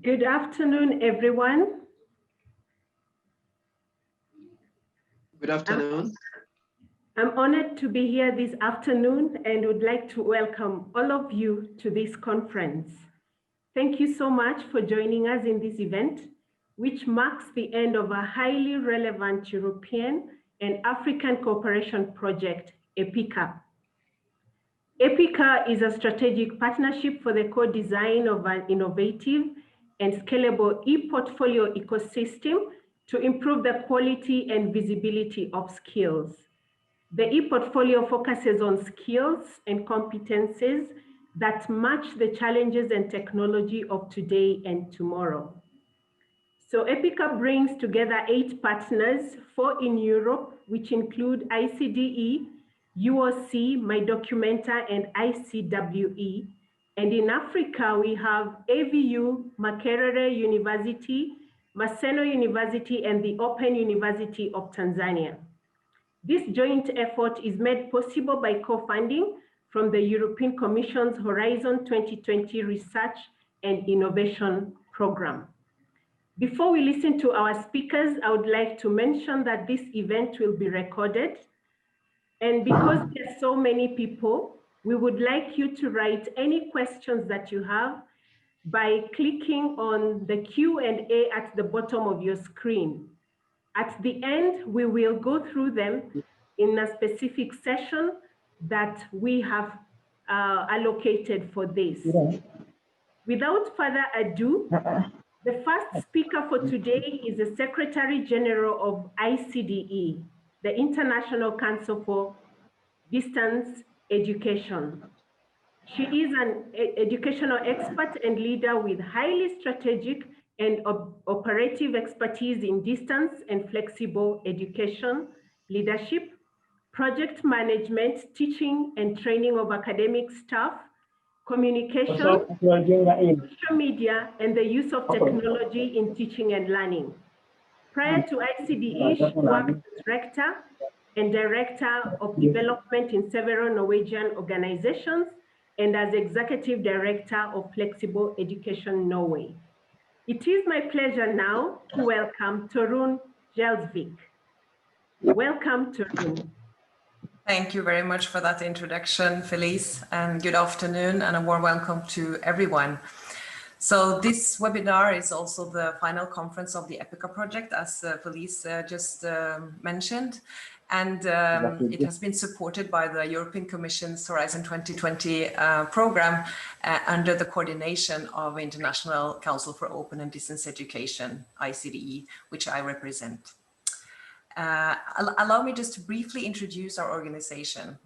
Good afternoon, everyone. Good afternoon. I'm honored to be here this afternoon and would like to welcome all of you to this conference. Thank you so much for joining us in this event, which marks the end of a highly relevant European and African cooperation project, Epica. Epica is a strategic partnership for the co-design of an innovative and scalable e-portfolio ecosystem to improve the quality and visibility of skills. The e-portfolio focuses on skills and competencies that match the challenges and technology of today and tomorrow. So Epica brings together 8 partners, 4 in Europe, which include ICDE, UOC, MyDocumenta, and ICWE. And in Africa, we have AVU, Makerere University, Maseno University, and the Open University of Tanzania. This joint effort is made possible by co-funding from the European Commission's Horizon 2020 Research and Innovation Program. Before we listen to our speakers, I would like to mention that this event will be recorded. And because there are so many people, we would like you to write any questions that you have by clicking on the Q&A at the bottom of your screen. At the end, we will go through them in a specific session that we have allocated for this. Without further ado, the first speaker for today is the Secretary General of ICDE, the International Council for Distance Education. She is an educational expert and leader with highly strategic and operative expertise in distance and flexible education, leadership, project management, teaching and training of academic staff, communication, social media, and the use of technology in teaching and learning. Prior to ICDE, she worked as Rector and Director of Development in several Norwegian organizations and as Executive Director of Flexible Education Norway. It is my pleasure now to welcome Torunn Gjelsvik. Welcome, Torunn. Thank you very much for that introduction, Felice, and good afternoon and a warm welcome to everyone. So this webinar is also the final conference of the Epica project, as Felice just mentioned, and it has been supported by the European Commission's Horizon 2020 program under the coordination of International Council for Open and Distance Education, ICDE, which I represent. Allow me just to briefly introduce our organization.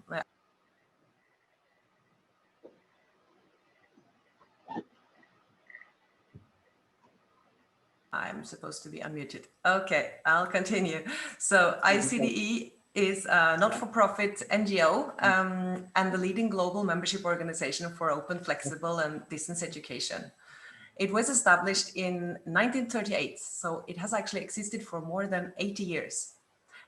I'm supposed to be unmuted. Okay, I'll continue. So ICDE is a not-for-profit NGO and the leading global membership organization for open, flexible, and distance education. It was established in 1938, so it has actually existed for more than 80 years.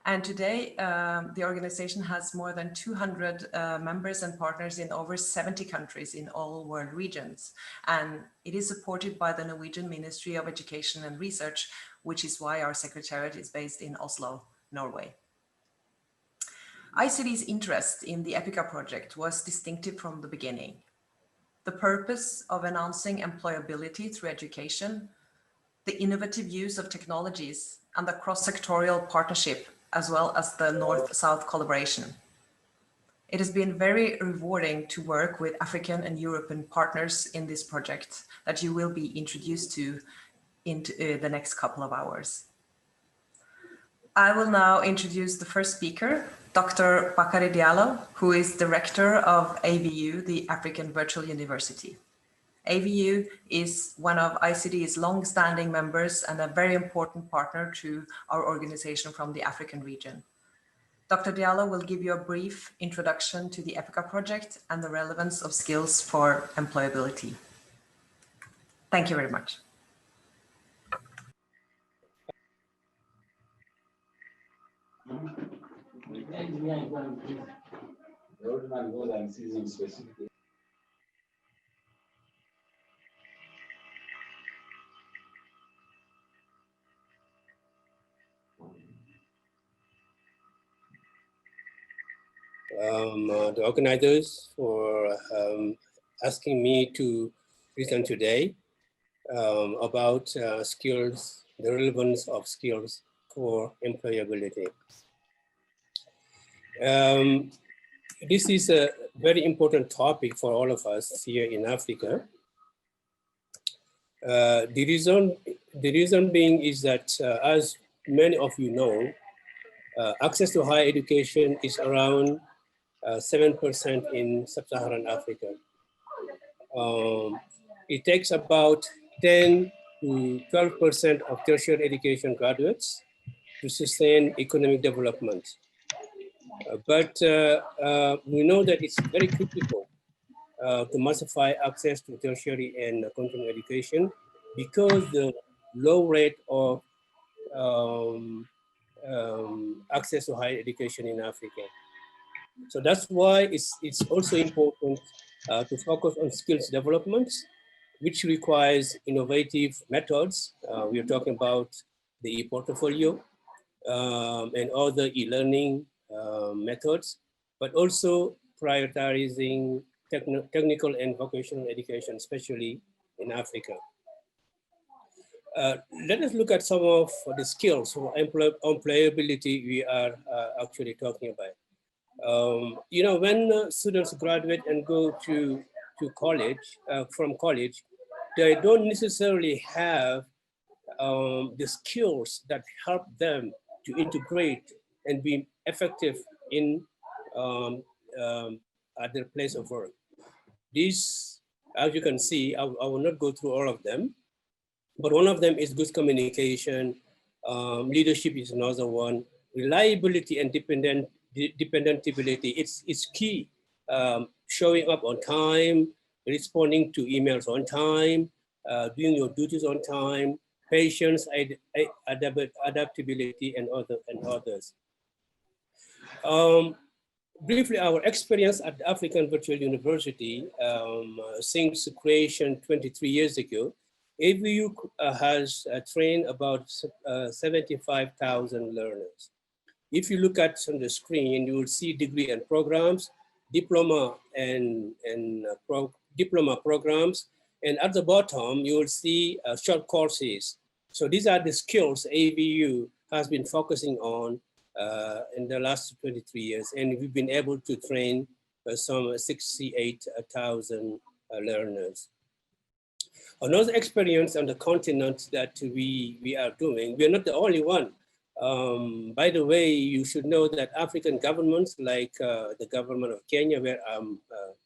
And today, the organization has more than 200 members and partners in over 70 countries in all world regions. And it is supported by the Norwegian Ministry of Education and Research, which is why our secretariat is based in Oslo, Norway. ICD's interest in the Epica project was distinctive from the beginning. The purpose of enhancing employability through education, the innovative use of technologies, and the cross-sectorial partnership, as well as the North-South collaboration. It has been very rewarding to work with African and European partners in this project that you will be introduced to in the next couple of hours. I will now introduce the first speaker, Dr. Bakary Diallo, who is Director of AVU, the African Virtual University. AVU is one of ICD's long-standing members and a very important partner to our organization from the African region. Dr. Diallo will give you a brief introduction to the Epica project and the relevance of skills for employability. Thank you very much. the organizers for asking me to present today about skills, the relevance of skills for employability. This is a very important topic for all of us here in Africa. The reason being is that, as many of you know, access to higher education is around 7% in sub-Saharan Africa. It takes about 10 to 12% of tertiary education graduates to sustain economic development. But we know that it's very critical to massify access to tertiary and continuing education because the low rate of access to higher education in Africa. So that's why it's also important to focus on skills development, which requires innovative methods. We are talking about the e-portfolio and other e-learning methods, but also prioritizing technical and vocational education, especially in Africa. Let us look at some of the skills for employability we are actually talking about. You know, when students graduate and go to college, from college, they don't necessarily have the skills that help them to integrate and be effective in at their place of work. These, as you can see, I will not go through all of them, but one of them is good communication. Leadership is another one. Reliability and dependability, it's key. Showing up on time, responding to emails on time, doing your duties on time, patience, adaptability, and others. Briefly, our experience at the African Virtual University since creation 23 years ago, AVU has trained about 75,000 learners. If you look at on the screen, you will see degree and programs, diploma and diploma programs, and at the bottom, you will see short courses. So these are the skills AVU has been focusing on in the last 23 years, and we've been able to train some 68,000 learners. Another experience on the continent that we are doing, we're not the only one. By the way, you should know that African governments like the government of Kenya, where I'm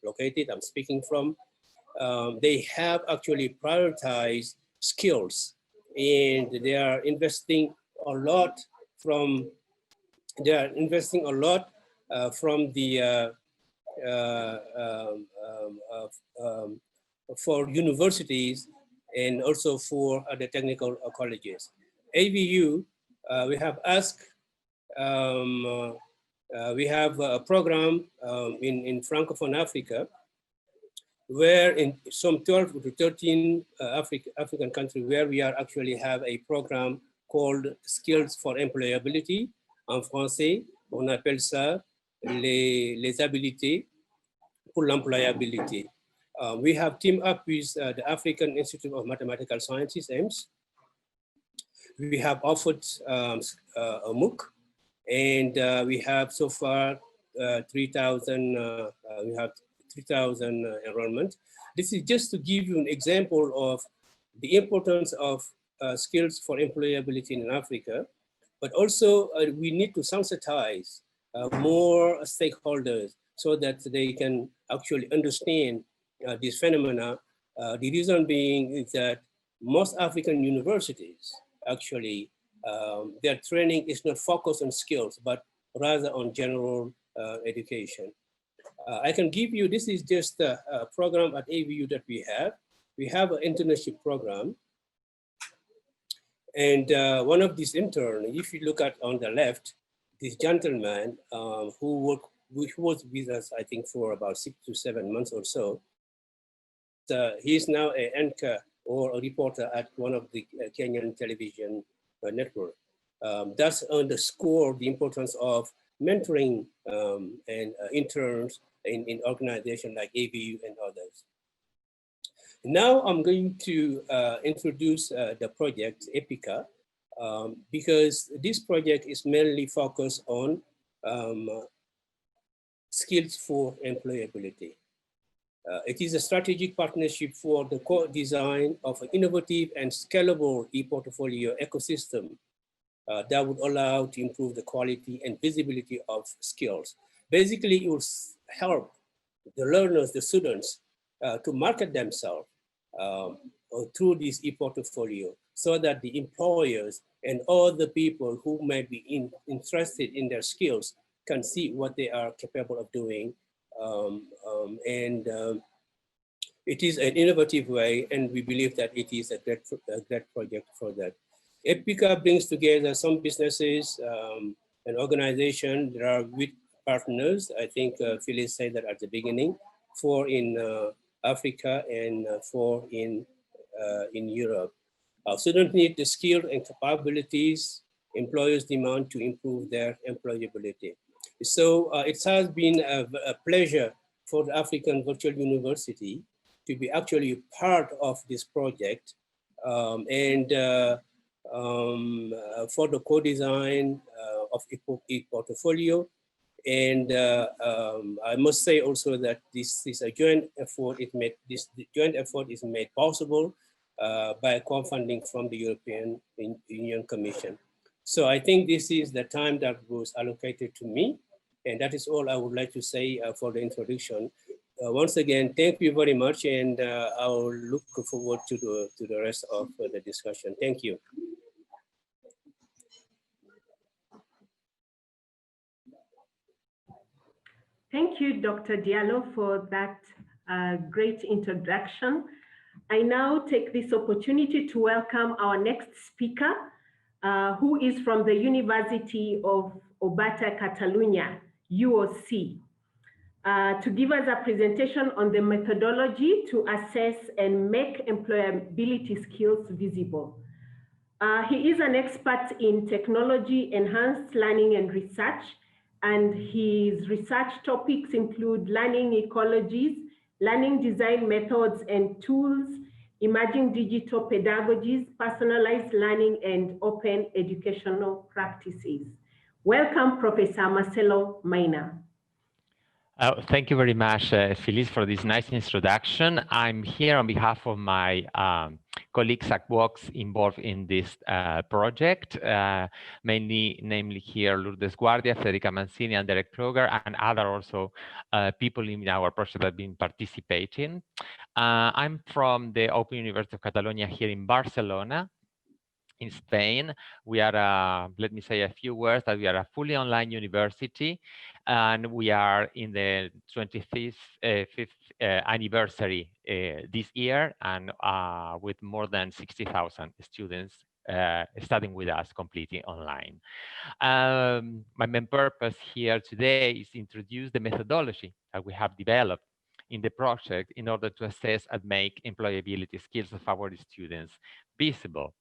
located, I'm speaking from, they have actually prioritized skills, and they are investing a lot from the for universities and also for the technical colleges. AVU, we have asked, we have a program in Francophone Africa, where in some 12 to 13 African countries, where we are actually have a program called Skills for Employability. En français, on appelle ça les habilités pour l'employabilité. We have teamed up with the African Institute of Mathematical Sciences, AIMS. We have offered a MOOC, and we have so far 3,000. We have 3,000 enrollment. This is just to give you an example of the importance of skills for employability in Africa, but also we need to sensitize more stakeholders so that they can actually understand this phenomena. The reason being is that most African universities, actually, their training is not focused on skills, but rather on general education. I can give you, this is just a program at AVU that we have. We have an internship program. And one of these interns, if you look at on the left, this gentleman who was with us, I think, for about 6 to 7 months or so. He is now an anchor or a reporter at one of the Kenyan television network. That's underscore the importance of mentoring and interns in organizations like ABU and others. Now I'm going to introduce the project Epica, because this project is mainly focused on skills for employability. It is a strategic partnership for the co-design of an innovative and scalable e-portfolio ecosystem that would allow to improve the quality and visibility of skills. Basically, it will help the learners, the students, to market themselves through this e-portfolio, so that the employers and all the people who might be interested in their skills can see what they are capable of doing. It is an innovative way, and we believe that it is a great project for that. Epica brings together some businesses and organizations that are with partners. I think Phyllis said that at the beginning, 4 in Africa and 4 in Europe. Students need the skills and capabilities employers demand to improve their employability. So it has been a pleasure for the African Virtual University to be actually part of this project for the co-design of e-portfolio. And I must say also that this is a joint effort. This joint effort is made possible by co-funding from the European Union Commission. So I think this is the time that was allocated to me. And that is all I would like to say for the introduction. Once again, thank you very much. And I will look forward to the rest of the discussion. Thank you. Thank you, Dr. Diallo, for that great introduction. I now take this opportunity to welcome our next speaker, who is from the University of Obata, Catalonia, UOC, to give us a presentation on the methodology to assess and make employability skills visible. He is an expert in technology-enhanced learning and research, and his research topics include learning ecologies, learning design methods and tools, emerging digital pedagogies, personalized learning, and open educational practices. Welcome, Professor Marcelo Maina. Thank you very much, Phyllis, for this nice introduction. I'm here on behalf of my colleagues at Vox involved in this project, namely here Lourdes Guardia, Federica Mancini, and Derek Kroger, and other also people in our project that have been participating. I'm from the Open University of Catalonia here in Barcelona, in Spain. We are, let me say a few words, that we are a fully online university, and we are in the 25th anniversary this year, and with more than 60,000 students studying with us completely online. My main purpose here today is to introduce the methodology that we have developed in the project in order to assess and make employability skills of our students visible.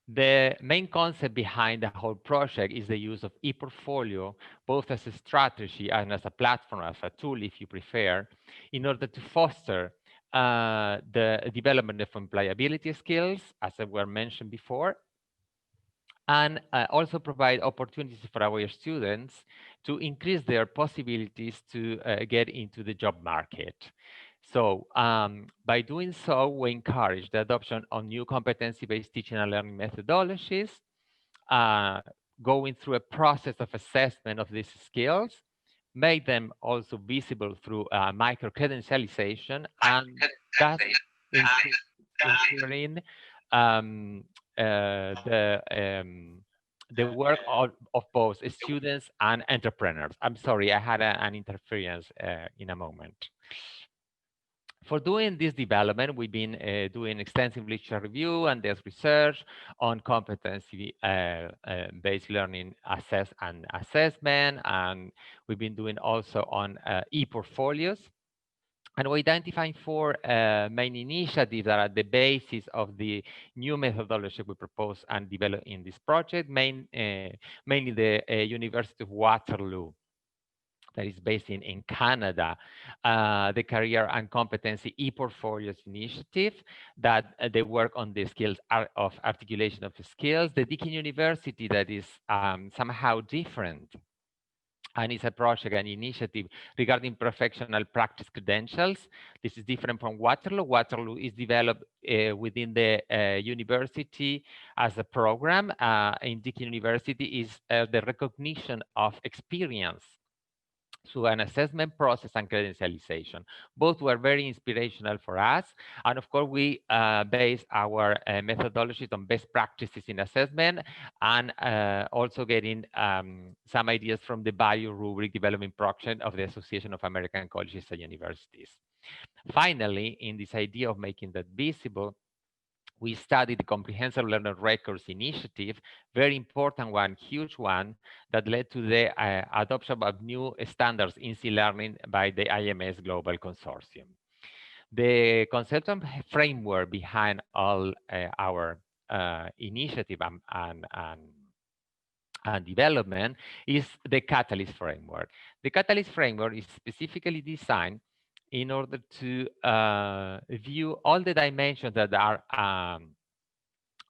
The main concept behind the whole project is the use of e-portfolio, both as a strategy and as a platform, as a tool, if you prefer, in order to foster the development of employability skills, as were mentioned before, and also provide opportunities for our students to increase their possibilities to get into the job market. So by doing so, we encourage the adoption of new competency-based teaching and learning methodologies, going through a process of assessment of these skills, make them also visible through micro-credentialization, and that ensuring the work of both students and entrepreneurs. I'm sorry, I had an interference in a moment. For doing this development, we've been doing extensive literature review and there's research on competency-based learning assessment, and we've been doing also on e-portfolios. And we're identifying four main initiatives that are the basis of the new methodology we propose and develop in this project, mainly the University of Waterloo, that is based in Canada, the Career and Competency e-Portfolios Initiative, that they work on the skills of articulation of skills, the Deakin University, that is somehow different, and it's a project, an initiative regarding professional practice credentials. This is different from Waterloo. Waterloo is developed within the university as a program. In Deakin University is the recognition of experience through an assessment process and credentialization. Both were very inspirational for us. And of course, we base our methodologies on best practices in assessment, and also getting some ideas from the value rubric development project of the Association of American Colleges and Universities. Finally, in this idea of making that visible, we studied the Comprehensive Learner Records Initiative, very important one, huge one, that led to the adoption of new standards in C-learning by the IMS Global Consortium. The conceptual framework behind all our initiative and development is the Catalyst framework. The Catalyst framework is specifically designed in order to view all the dimensions that are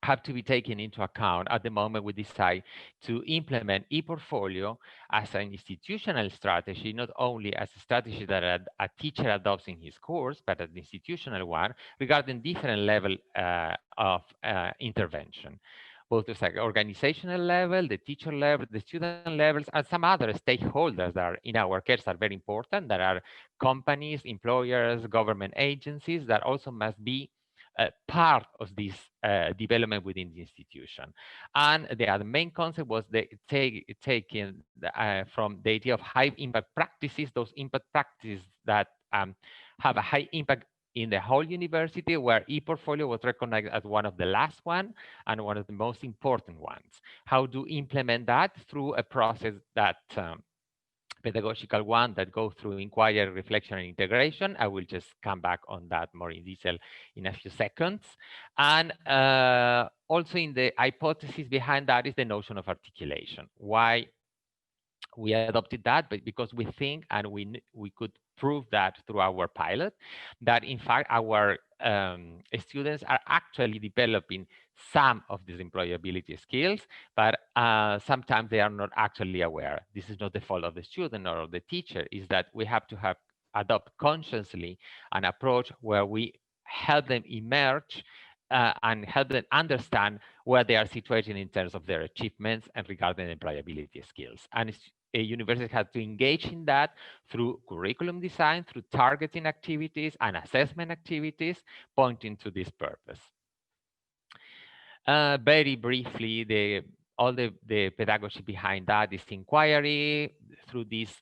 have to be taken into account at the moment we decide to implement e-portfolio as an institutional strategy, not only as a strategy that a teacher adopts in his course, but an institutional one regarding different level of intervention, both the organizational level, the teacher level, the student levels, and some other stakeholders that are, in our case, are very important. There are companies, employers, government agencies that also must be part of this development within the institution. And the other main concept was taking from the idea of high impact practices, those impact practices that have a high impact in the whole university, where e-portfolio was recognized as one of the last one and one of the most important ones. How to implement that through a process that pedagogical one that goes through inquiry, reflection, and integration. I will just come back on that more in detail in a few seconds. And also in the hypothesis behind that is the notion of articulation. Why we adopted that? But because we think, and we could prove that through our pilot, that in fact our students are actually developing some of these employability skills, but sometimes they are not actually aware. This is not the fault of the student or of the teacher, is that we have to adopt consciously an approach where we help them emerge and help them understand where they are situated in terms of their achievements and regarding employability skills. And a university has to engage in that through curriculum design, through targeting activities and assessment activities, pointing to this purpose. Very briefly, all the pedagogy behind that is inquiry. Through this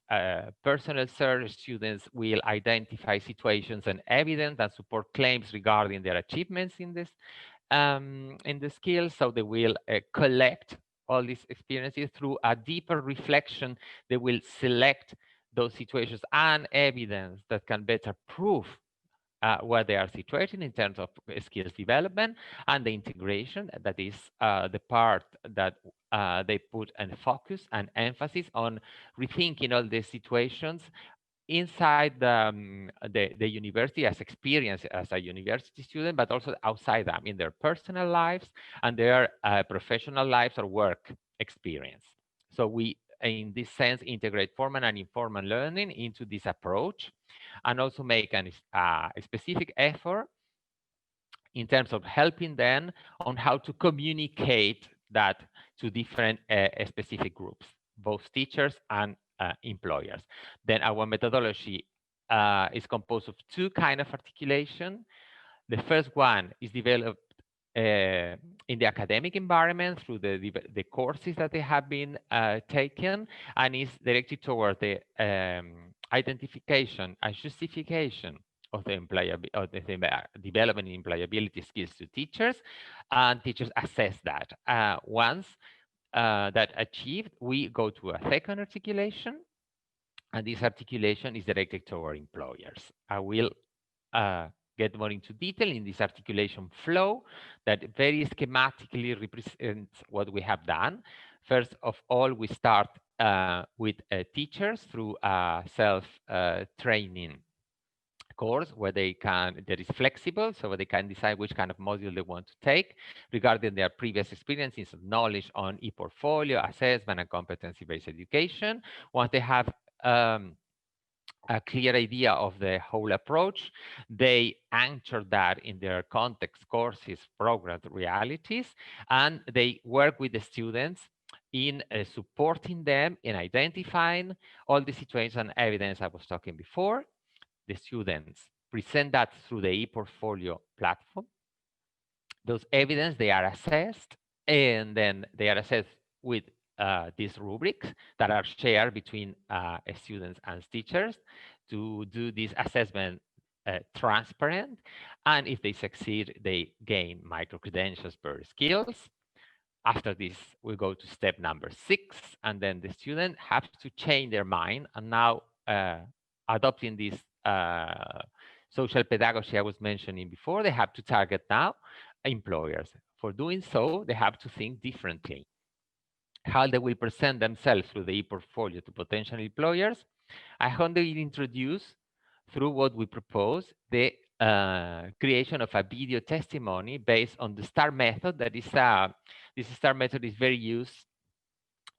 personal search, students will identify situations and evidence that support claims regarding their achievements in the skills. So they will collect all these experiences. Through a deeper reflection, they will select those situations and evidence that can better prove where they are situated in terms of skills development, and the integration, that is the part that they put and focus and emphasis on rethinking all these situations inside the university as experience as a university student, but also outside them in their personal lives and their professional lives or work experience. So we, in this sense, integrate formal and informal learning into this approach, and also make a specific effort in terms of helping them on how to communicate that to different specific groups, both teachers and employers. Then our methodology is composed of two kinds of articulation. The first one is developed in the academic environment through the courses that they have been taken, and is directed toward the identification and justification of the development in employability skills to teachers, and teachers assess that. Once that achieved, we go to a second articulation And this articulation is directed toward employers. I will get more into detail in this articulation flow that very schematically represents what we have done. First of all, we start with teachers through a self-training course where that is flexible, so they can decide which kind of module they want to take regarding their previous experiences and knowledge on e-portfolio, assessment, and competency-based education. Once they have a clear idea of the whole approach, they anchor that in their context, courses, programs, realities, and they work with the students in supporting them in identifying all the situations and evidence I was talking before. The students present that through the e-portfolio platform. Those evidence, they are assessed, and then they are assessed with these rubrics that are shared between students and teachers to do this assessment transparent. And if they succeed, they gain micro-credentials per skills. After this, we go to step number 6, and then the student has to change their mind, and now adopting this social pedagogy I was mentioning before, they have to target now employers. For doing so, they have to think differently. How they will present themselves through the e-portfolio to potential employers, and how they will introduce, through what we propose, the creation of a video testimony based on the STAR method. That is, this STAR method is very used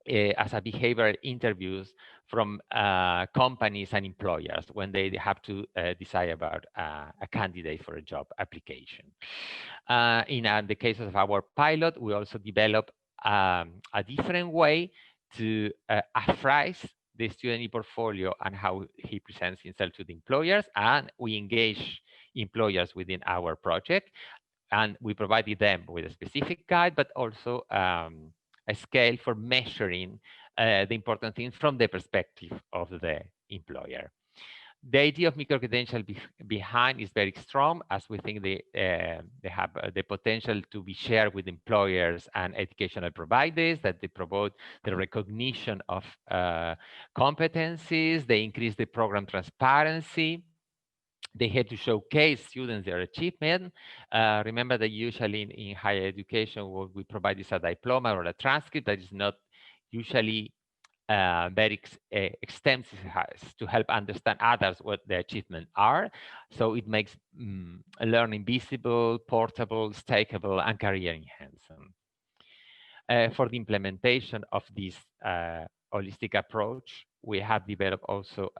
as a behavioral interviews from companies and employers when they have to decide about a candidate for a job application. In the cases of our pilot, we also develop a different way to appraise the student e-portfolio and how he presents himself to the employers, and we engage employers within our project, and we provided them with a specific guide, but also a scale for measuring the important things from the perspective of the employer. The idea of micro-credential behind is very strong, as we think they have the potential to be shared with employers and educational providers, that they promote the recognition of competencies, they increase the program transparency, they had to showcase students their achievement. Remember that usually in higher education, what we provide is a diploma or a transcript that is not usually very extensive to help understand others what the achievements are. So it makes learning visible, portable, stakeable, and career enhancing. For the implementation of this holistic approach, we have developed also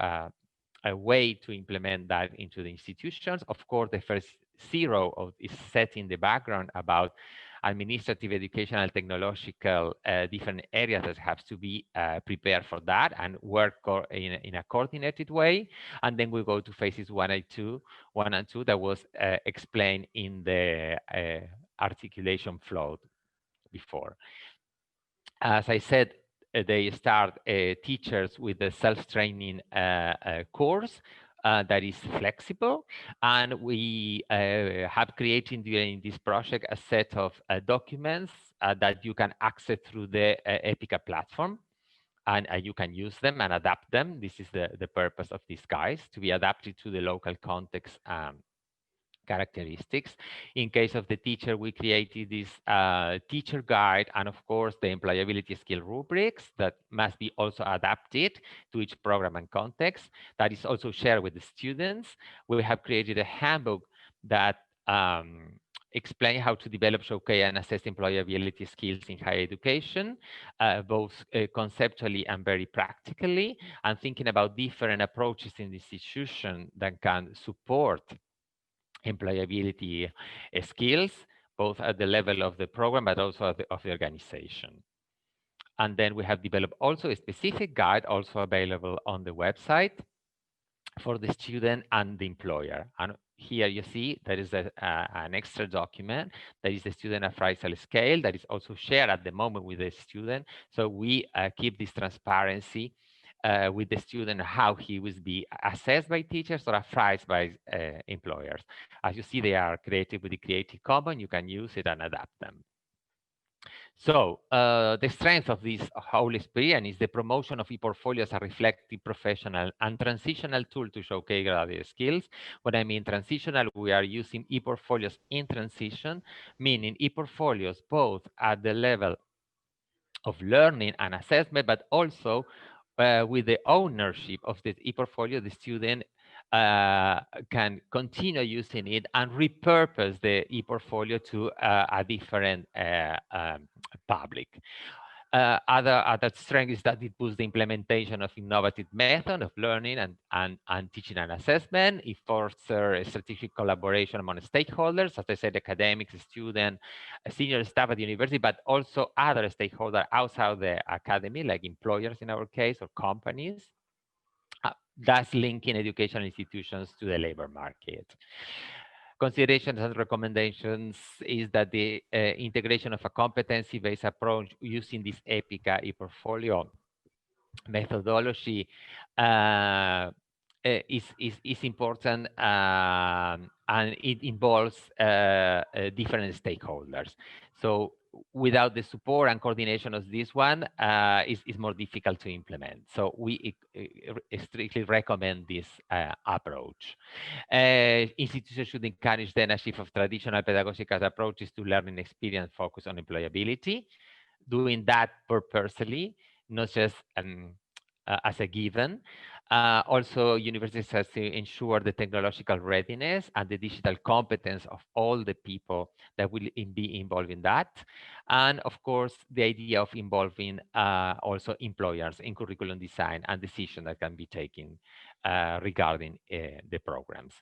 a way to implement that into the institutions. Of course, the first zero is setting the background about administrative, educational, technological, different areas that have to be prepared for that and work in a coordinated way. And then we go to phases 1 and 2 that was explained in the articulation flow before. As I said, they start teachers with a self-training course that is flexible, and we have created during this project a set of documents that you can access through the Epica platform, and you can use them and adapt them. This is the purpose of these guides, to be adapted to the local context characteristics. In case of the teacher, we created this teacher guide, and of course the employability skill rubrics that must be also adapted to each program and context. That is also shared with the students. We have created a handbook that explain how to develop, showcase, and assess employability skills in higher education, both conceptually and very practically, and thinking about different approaches in the institution that can support employability skills, both at the level of the program, but also of the organization. And then we have developed also a specific guide, also available on the website, for the student and the employer. And here you see there is an extra document that is the student appraisal scale that is also shared at the moment with the student. So we keep this transparency with the student, how he will be assessed by teachers or appraised by employers. As you see, they are created with the Creative Commons. You can use it and adapt them. So the strength of this whole experience is the promotion of e-portfolio as a reflective, professional, and transitional tool to showcase graduate skills. When I mean transitional, we are using e-portfolios in transition, meaning e-portfolios both at the level of learning and assessment, but also with the ownership of the e-portfolio, the student can continue using it and repurpose the e-portfolio to a different public. Other strength is that it boosts the implementation of innovative method of learning and teaching and assessment. It fosters strategic collaboration among stakeholders, as I said, academics, students, senior staff at the university, but also other stakeholders outside the academy, like employers in our case, or companies. Thus linking educational institutions to the labor market. Considerations and recommendations is that the integration of a competency-based approach using this Epica e-portfolio methodology is important, and it involves different stakeholders. So without the support and coordination of this one, is more difficult to implement. So we strictly recommend this approach. Institutions should encourage then a shift of traditional pedagogical approaches to learning experience focused on employability, doing that purposely, not just as a given. Also, universities have to ensure the technological readiness and the digital competence of all the people that will be involved in that. And of course, the idea of involving also employers in curriculum design and decisions that can be taken regarding the programs.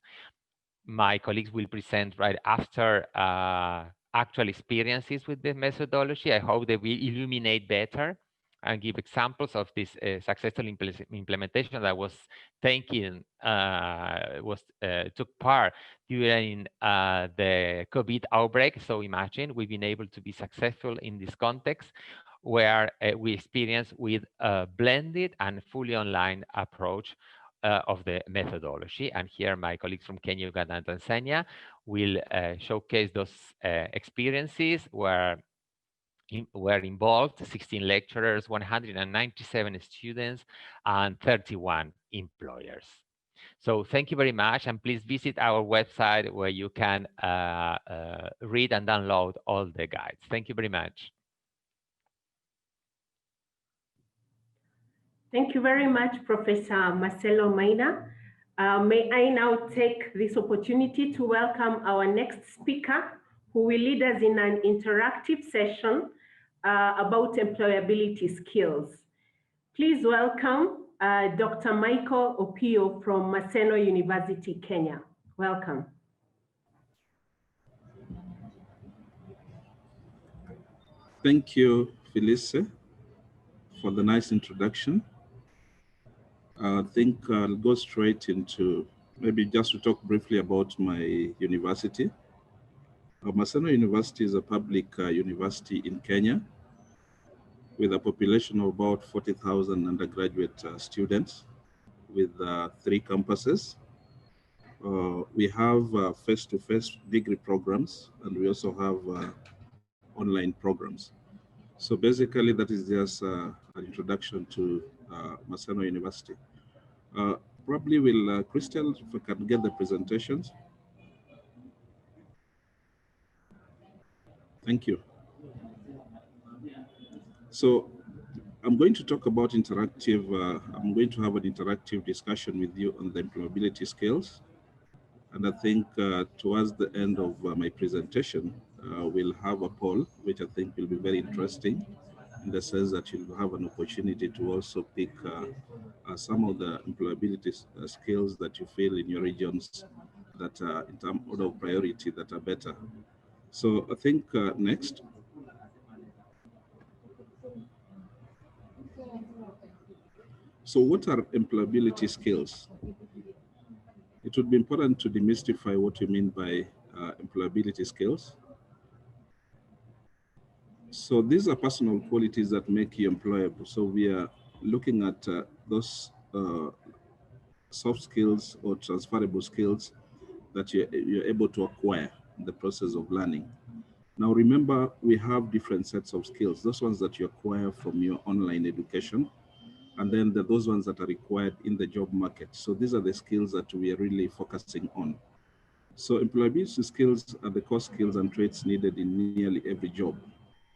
My colleagues will present right after actual experiences with the methodology. I hope they will illuminate better and give examples of this successful implementation that was taken, took part during the COVID outbreak. So imagine we've been able to be successful in this context where we experience with a blended and fully online approach of the methodology. And here my colleagues from Kenya, Uganda, and Tanzania will showcase those experiences where were involved 16 lecturers, 197 students, and 31 employers. So thank you very much, and please visit our website where you can read and download all the guides. Thank you very much. Thank you very much, Professor Marcelo Maina. May I now take this opportunity to welcome our next speaker, who will lead us in an interactive session about employability skills. Please welcome Dr. Michael Opio from Maseno University, Kenya. Welcome. Thank you, Felice, for the nice introduction. I think I'll go straight into maybe just to talk briefly about my university. Maseno University is a public university in Kenya with a population of about 40,000 undergraduate students with 3 campuses. We have face-to-face degree programs, and we also have online programs. So basically, that is just an introduction to Maseno University. Probably will, Crystal, if we can get the presentations. Thank you. So I'm going to talk about interactive, I'm going to have an interactive discussion with you on the employability skills. And I think towards the end of my presentation, we'll have a poll, which I think will be very interesting in the sense that you'll have an opportunity to also pick some of the employability skills that you feel in your regions that are in terms of priority that are better. So I think next. So what are employability skills? It would be important to demystify what you mean by employability skills. So these are personal qualities that make you employable. So we are looking at those soft skills or transferable skills that you're able to acquire in the process of learning. Now remember, we have different sets of skills. Those ones that you acquire from your online education, and then those ones that are required in the job market. So these are the skills that we are really focusing on. So employability skills are the core skills and traits needed in nearly every job.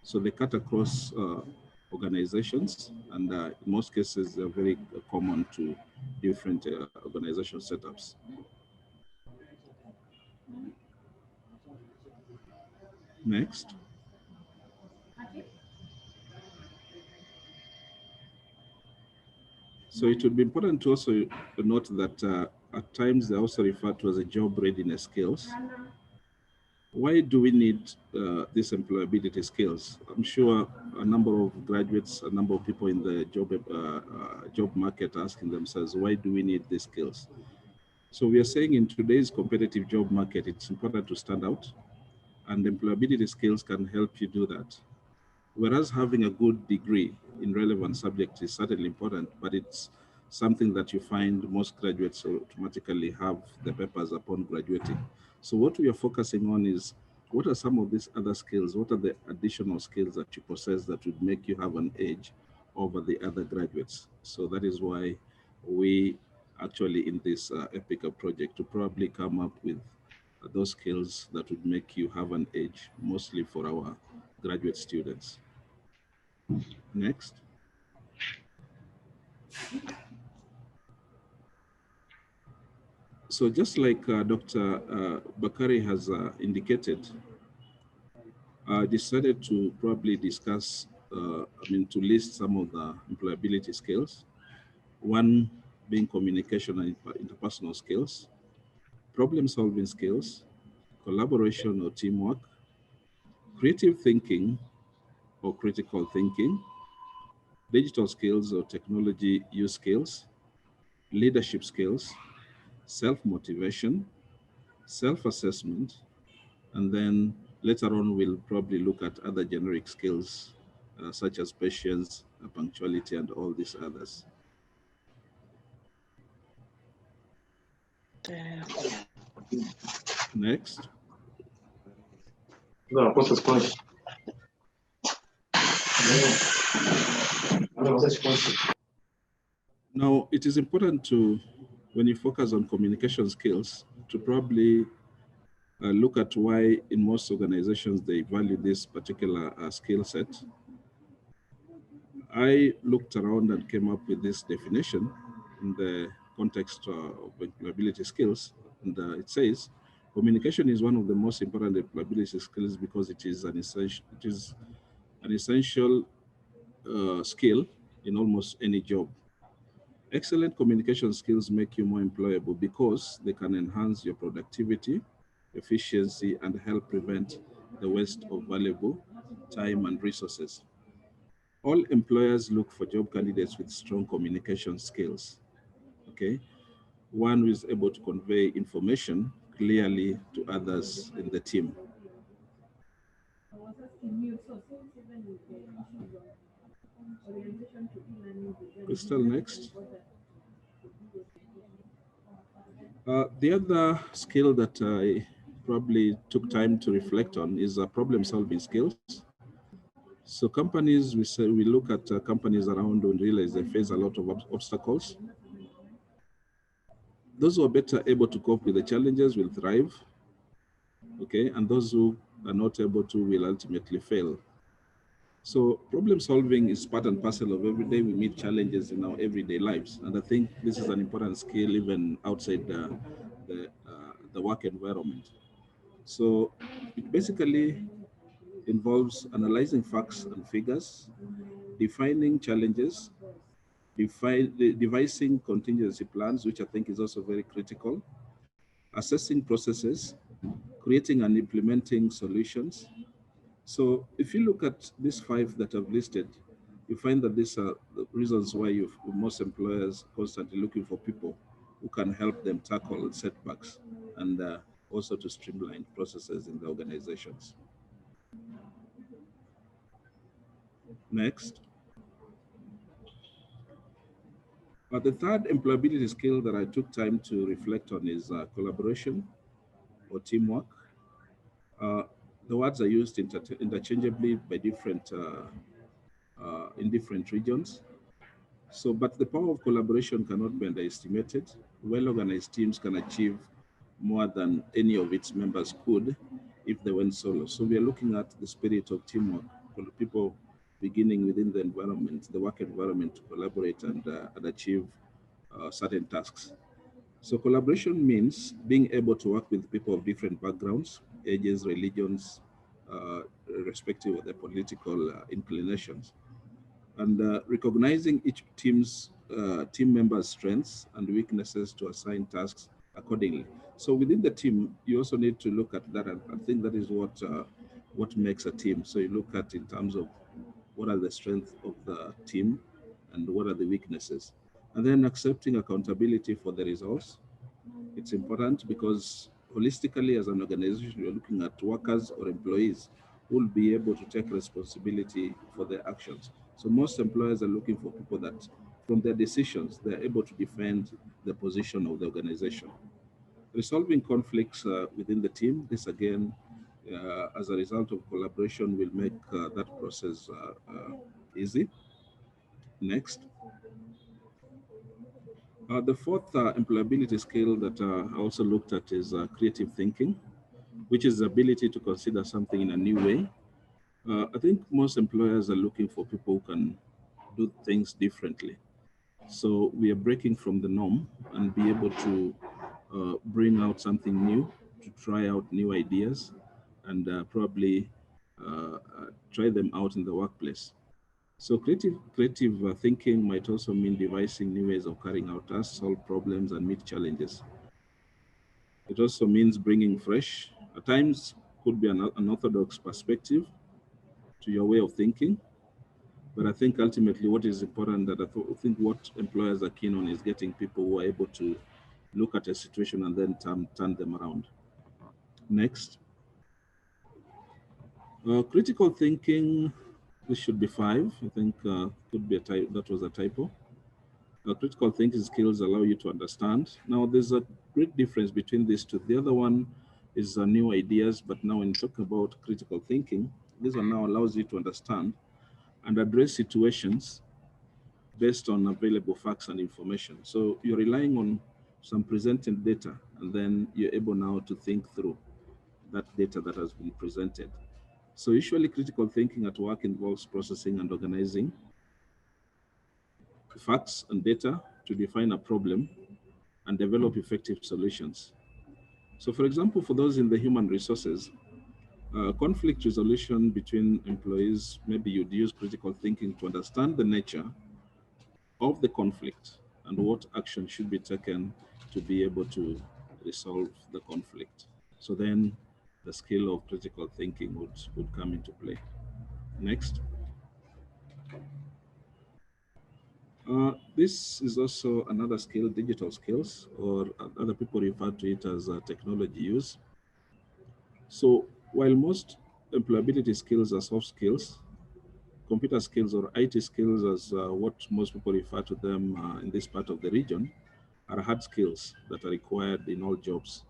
So they cut across organizations, and in most cases, they're very common to different organization setups. Next. So it would be important to also note that at times they're also referred to as a job readiness skills. Why do we need these employability skills? I'm sure a number of graduates, a number of people in the job market are asking themselves, why do we need these skills? So we are saying in today's competitive job market, it's important to stand out, and employability skills can help you do that. Whereas having a good degree in relevant subjects is certainly important, but it's something that you find most graduates automatically have the papers upon graduating. So what we are focusing on is, what are some of these other skills? What are the additional skills that you possess that would make you have an edge over the other graduates? So that is why we actually in this Epica project to probably come up with those skills that would make you have an edge, mostly for our graduate students. Next. So just like Dr. Bakari has indicated, I decided to probably discuss, to list some of the employability skills. One being communication and interpersonal skills, problem solving skills, collaboration or teamwork, creative thinking or critical thinking, digital skills or technology use skills, leadership skills, self-motivation, self-assessment, and then later on we'll probably look at other generic skills such as patience, punctuality, and all these others. Next. Now, it is important to, when you focus on communication skills, to probably look at why in most organizations they value this particular skill set. I looked around and came up with this definition in the context of employability skills, and it says, communication is one of the most important employability skills because it is an essential skill in almost any job. Excellent communication skills make you more employable because they can enhance your productivity, efficiency, and help prevent the waste of valuable time and resources. All employers look for job candidates with strong communication skills, okay? One who is able to convey information clearly to others in the team. Crystal, next. The other skill that I probably took time to reflect on is problem-solving skills. So companies, we look at companies around and realize they face a lot of obstacles. Those who are better able to cope with the challenges will thrive, okay? And those who are not able to will ultimately fail. So problem solving is part and parcel of every day we meet challenges in our everyday lives. And I think this is an important skill even outside the work environment. So it basically involves analyzing facts and figures, defining challenges, devising contingency plans, which I think is also very critical, assessing processes, creating and implementing solutions. So if you look at these 5 that I've listed, you find that these are the reasons why most employers constantly looking for people who can help them tackle setbacks and also to streamline processes in the organizations. Next. The third employability skill that I took time to reflect on is collaboration or teamwork. The words are used interchangeably by different in different regions. So, but the power of collaboration cannot be underestimated. Well-organized teams can achieve more than any of its members could if they went solo. So we are looking at the spirit of teamwork, people beginning within the environment, the work environment, to collaborate and achieve certain tasks. So collaboration means being able to work with people of different backgrounds, ages, religions, irrespective of their political inclinations, and recognizing each team member's strengths and weaknesses to assign tasks accordingly. So within the team, you also need to look at that, and I think that is what makes a team. So you look at in terms of what are the strengths of the team and what are the weaknesses, and then accepting accountability for the results. It's important because holistically, as an organization, you're looking at workers or employees who will be able to take responsibility for their actions. So most employers are looking for people that, from their decisions, they're able to defend the position of the organization. Resolving conflicts within the team, this again, as a result of collaboration, will make that process easy. Next. The fourth employability skill that I also looked at is creative thinking, which is the ability to consider something in a new way. I think most employers are looking for people who can do things differently. So we are breaking from the norm and be able to bring out something new, to try out new ideas, and probably try them out in the workplace. So creative thinking might also mean devising new ways of carrying out tasks, solve problems, and meet challenges. It also means bringing fresh, at times could be an unorthodox perspective to your way of thinking. But I think ultimately what is important, that I think what employers are keen on, is getting people who are able to look at a situation and then turn them around. Next. Critical thinking, this should be 5. I think could be that was a typo. Critical thinking skills allow you to understand. Now, there's a great difference between these two. The other one is new ideas, but now when you talk about critical thinking, this one now allows you to understand and address situations based on available facts and information. So you're relying on some presented data, and then you're able now to think through that data that has been presented. So usually critical thinking at work involves processing and organizing facts and data to define a problem and develop effective solutions. So for example, for those in the human resources, conflict resolution between employees, maybe you'd use critical thinking to understand the nature of the conflict and what action should be taken to be able to resolve the conflict. So then the skill of critical thinking would come into play. Next. This is also another skill, digital skills, or other people refer to it as technology use. So while most employability skills are soft skills, computer skills or IT skills, as what most people refer to them in this part of the region, are hard skills that are required in all jobs.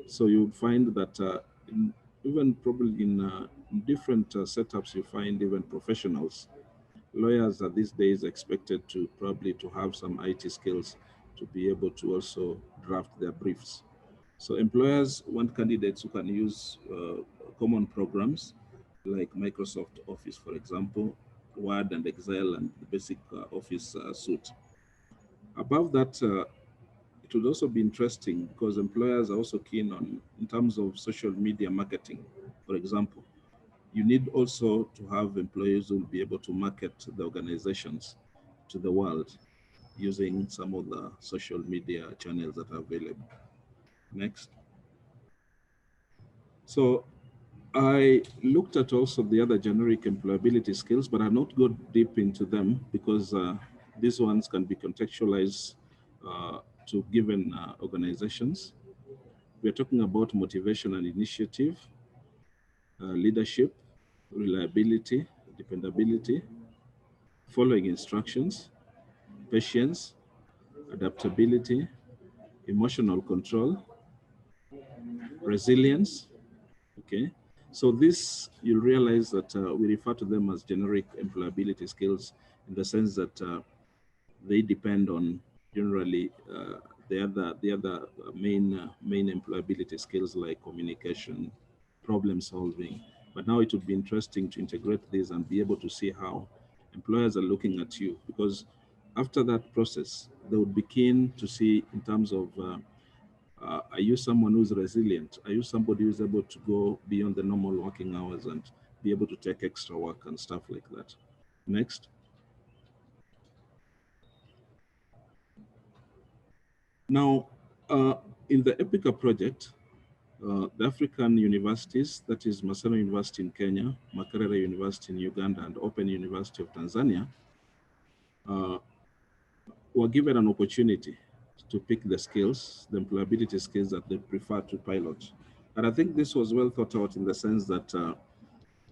So you find that even probably in different setups, you find even professionals. Lawyers are these days expected to probably to have some IT skills to be able to also draft their briefs. So employers want candidates who can use common programs like Microsoft Office, for example, Word and Excel and the basic Office suite. Above that, it would also be interesting because employers are also keen on, in terms of social media marketing, for example, you need also to have employees who will be able to market the organizations to the world using some of the social media channels that are available. Next. So I looked at also the other generic employability skills, but I not go deep into them because these ones can be contextualized to given organizations. We're talking about motivation and initiative, leadership, reliability, dependability, following instructions, patience, adaptability, emotional control, resilience, okay, So this, you'll realize that we refer to them as generic employability skills in the sense that they depend on generally the other main employability skills like communication, problem solving. But now it would be interesting to integrate this and be able to see how employers are looking at you, because after that process, they would be keen to see in terms of are you someone who's resilient? Are you somebody who's able to go beyond the normal working hours and be able to take extra work and stuff like that? Next. Now, in the Epica project, the African universities, that is Maseno University in Kenya, Makerere University in Uganda, and Open University of Tanzania, were given an opportunity to pick the skills, the employability skills that they prefer to pilot. And I think this was well thought out in the sense that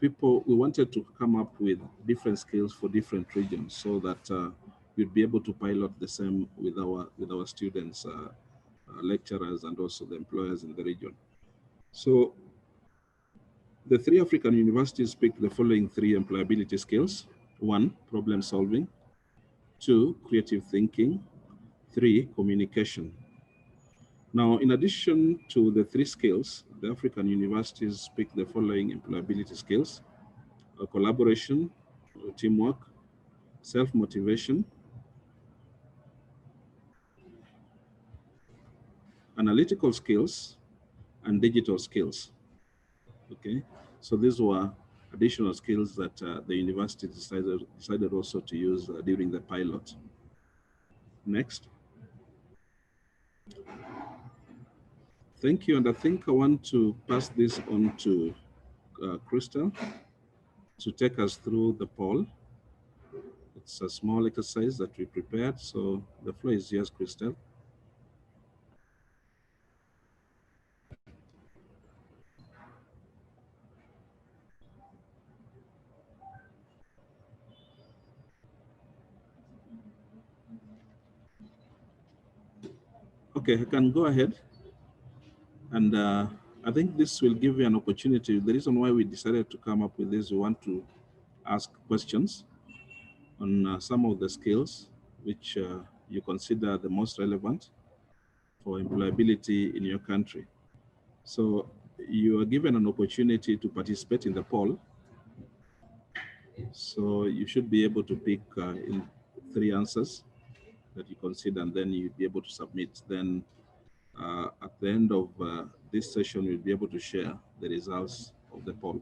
we wanted to come up with different skills for different regions so that we'd be able to pilot the same with our students, lecturers, and also the employers in the region. So the 3 African universities picked the following 3 employability skills: 1, problem solving; 2, creative thinking; 3, communication. Now, in addition to the 3 skills, the African universities picked the following employability skills: collaboration, teamwork, self-motivation, analytical skills, and digital skills. Okay, so these were additional skills that the university decided also to use during the pilot. Next. Thank you, and I think I want to pass this on to Crystal to take us through the poll. It's a small exercise that we prepared, so the floor is yours, Crystal. Okay, I can go ahead. And I think this will give you an opportunity. The reason why we decided to come up with this, we want to ask questions on some of the skills which you consider the most relevant for employability in your country. So you are given an opportunity to participate in the poll. So you should be able to pick in 3 answers that you consider, and then you'll be able to submit. Then at the end of this session, we'll be able to share the results of the poll.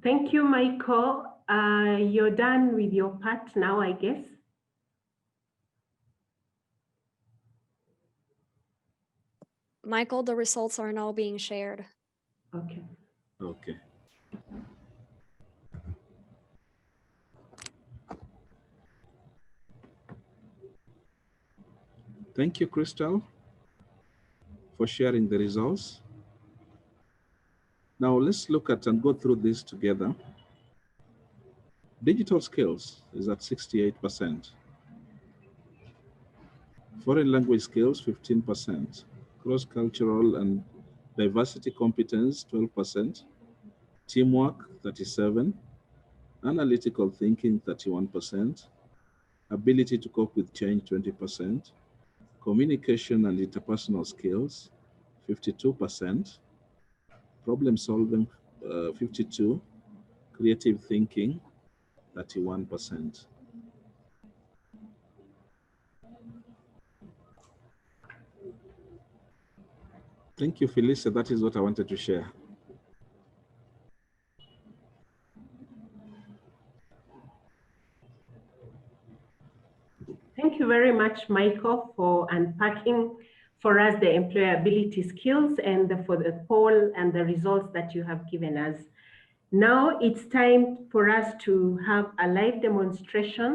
Thank you, Michael. You're done with your part now, I guess. Michael, the results are now being shared. Okay. Okay. Thank you, Crystal, for sharing the results. Now let's look at and go through this together. Digital skills is at 68%. Foreign language skills, 15%. Cross-cultural and diversity competence, 12%. Teamwork, 37%. Analytical thinking, 31%. Ability to cope with change, 20%. Communication and interpersonal skills, 52%. Problem solving, 52%. Creative thinking, 31%. Thank you, Felicia. That is what I wanted to share. very much, Michael, for unpacking for us the employability skills and for the poll and the results that you have given us. Now it's time for us to have a live demonstration,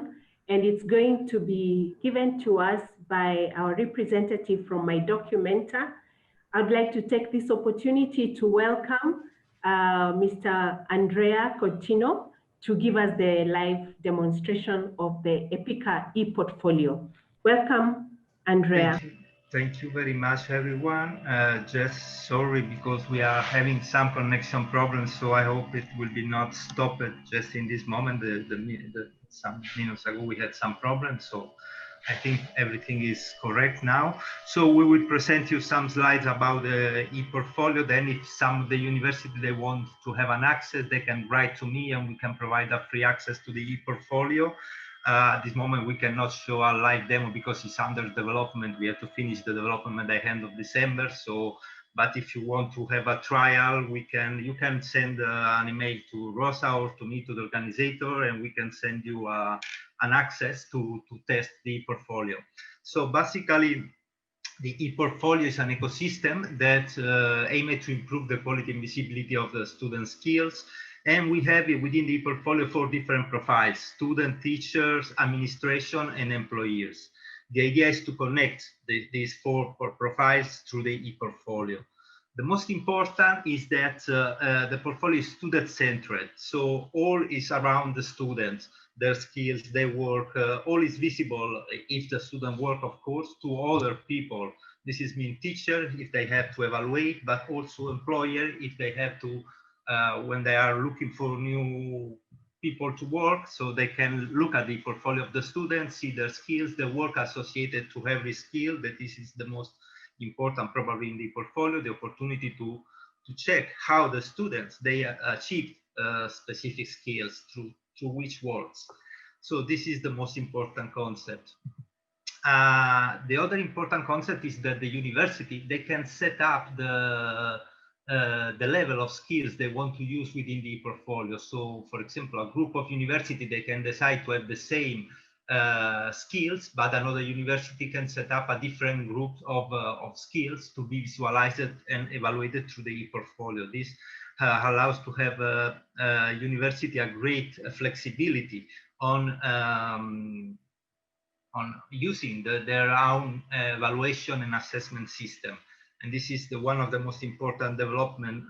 and it's going to be given to us by our representative from my documenter. I'd like to take this opportunity to welcome Mr. Andrea Coutinho to give us the live demonstration of the Epica e-portfolio. Welcome, Andrea. Thank you very much, everyone. Just sorry because we are having some connection problems, so I hope it will be not stopped just in this moment. Some minutes ago we had some problems, so I think everything is correct now. So we will present you some slides about the e-portfolio. Then if some of the university they want to have an access, they can write to me and we can provide a free access to the e-portfolio. At this moment, we cannot show a live demo because it's under development. We have to finish the development by the end of December. So, but if you want to have a trial, you can send an email to Rosa or to me, to the organizer, and we can send you an access to test the portfolio. So basically, the e-portfolio is an ecosystem that aims to improve the quality and visibility of the student skills. And we have within the portfolio 4 different profiles: student, teachers, administration, and employers. The idea is to connect these 4 profiles through the e-portfolio. The most important is that the portfolio is student-centered. So all is around the students, their skills, their work, all is visible if the student work, of course, to other people. This is mean teacher if they have to evaluate, but also employer if they have to when they are looking for new people to work, so they can look at the portfolio of the students, see their skills, the work associated to every skill. That this is the most important probably in the portfolio, the opportunity to check how the students, they achieve specific skills through which works. So this is the most important concept. The other important concept is that the university, they can set up the level of skills they want to use within the portfolio. So for example, a group of university, they can decide to have the same skills, but another university can set up a different group of skills to be visualized and evaluated through the portfolio. This allows to have a university a great flexibility on using their own evaluation and assessment system. And this is one of the most important development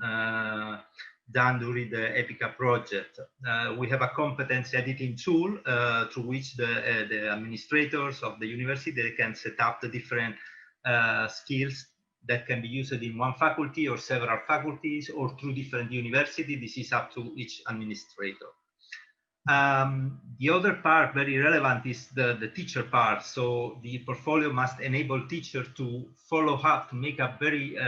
done during the Epica project. We have a competency editing tool through which the administrators of the university, they can set up the different skills that can be used in one faculty or several faculties or through different universities. This is up to each administrator. The other part, very relevant, is the teacher part. So the portfolio must enable teachers to follow up, to make a very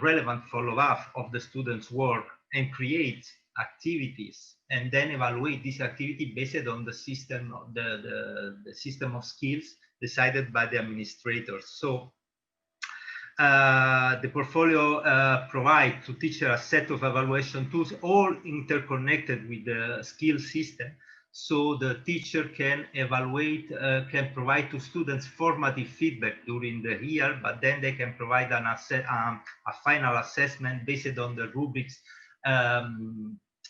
relevant follow-up of the students' work and create activities, and then evaluate this activity based on the system, the system of skills decided by the administrators. So the portfolio provides to teachers a set of evaluation tools, all interconnected with the skill system. So the teacher can evaluate, can provide to students formative feedback during the year, but then they can provide a final assessment based on the rubrics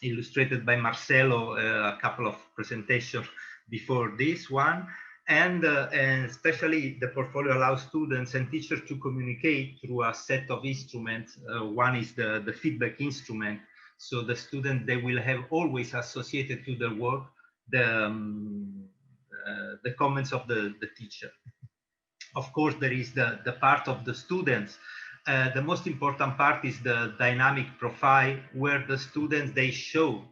illustrated by Marcelo a couple of presentations before this one. And especially the portfolio allows students and teachers to communicate through a set of instruments. One is the feedback instrument. So the student, they will have always associated to their work the comments of the teacher. Of course, there is the part of the students. The most important part is the dynamic profile, where the students, they show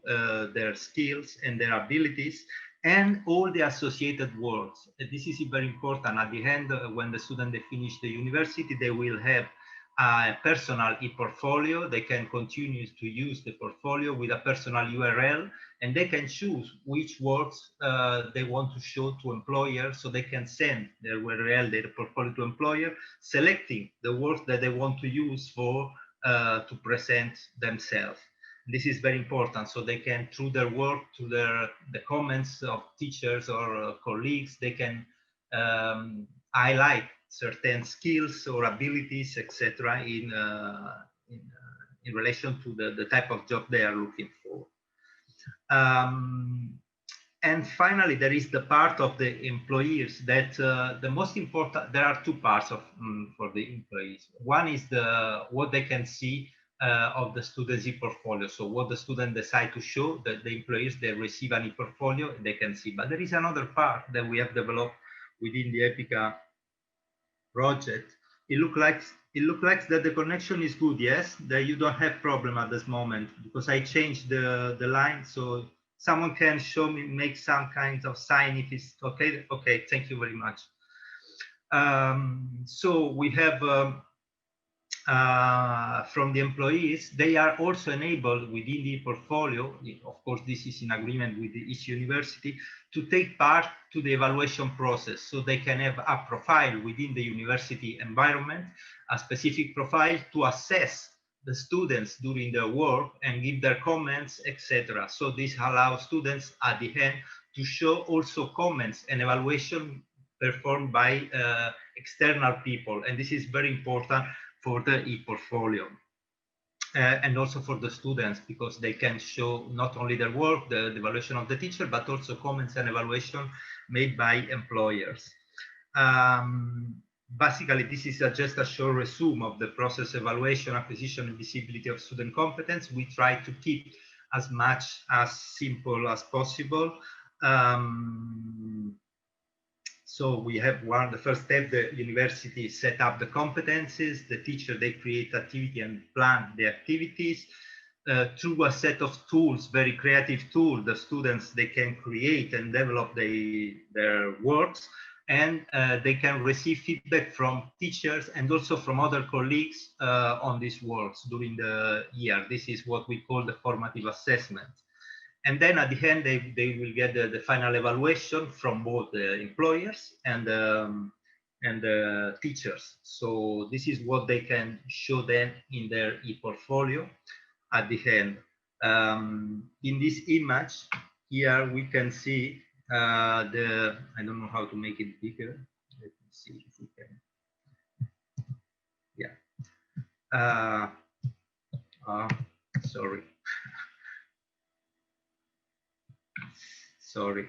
their skills and their abilities and all the associated works. This is very important. At the end, when the student they finish the university, they will have a personal e-portfolio. They can continue to use the portfolio with a personal URL, and they can choose which works they want to show to employers, so they can send their URL, their portfolio to employer, selecting the works that they want to use for to present themselves. This is very important, so they can, through their work, through the comments of teachers or colleagues, they can highlight certain skills or abilities, etc., in relation to the type of job they are looking for. And finally, there is the part of the employees that the most important. There are two parts of for the employees. One is what they can see of the student's e-portfolio. So what the student decide to show, that the employees, they receive an e-portfolio, they can see. But there is another part that we have developed within the Epica project. It looks like that the connection is good. Yes, that you don't have problem at this moment, because I changed the line, so someone can show me, make some kind of sign if it's okay. Okay, thank you very much. So we have from the employees, they are also enabled within the portfolio. Of course, this is in agreement with each university, to take part to the evaluation process. So they can have a profile within the university environment, a specific profile to assess the students during their work and give their comments, etc. So this allows students at the end to show also comments and evaluation performed by external people. And this is very important for the e-portfolio and also for the students, because they can show not only their work, the evaluation of the teacher, but also comments and evaluation made by employers. Basically, this is just a short resume of the process: evaluation, acquisition, and visibility of student competence. We try to keep as much as simple as possible. So we have the first step, the university set up the competencies, the teacher, they create activity and plan the activities. Through a set of tools, very creative tools, the students, they can create and develop their works, and they can receive feedback from teachers and also from other colleagues on these works during the year. This is what we call the formative assessment. And then at the end, they will get the final evaluation from both the employers and the teachers. So this is what they can show then in their e-portfolio at the end. In this image here, we can see I don't know how to make it bigger. Let me see if we can. Yeah. Sorry. Sorry.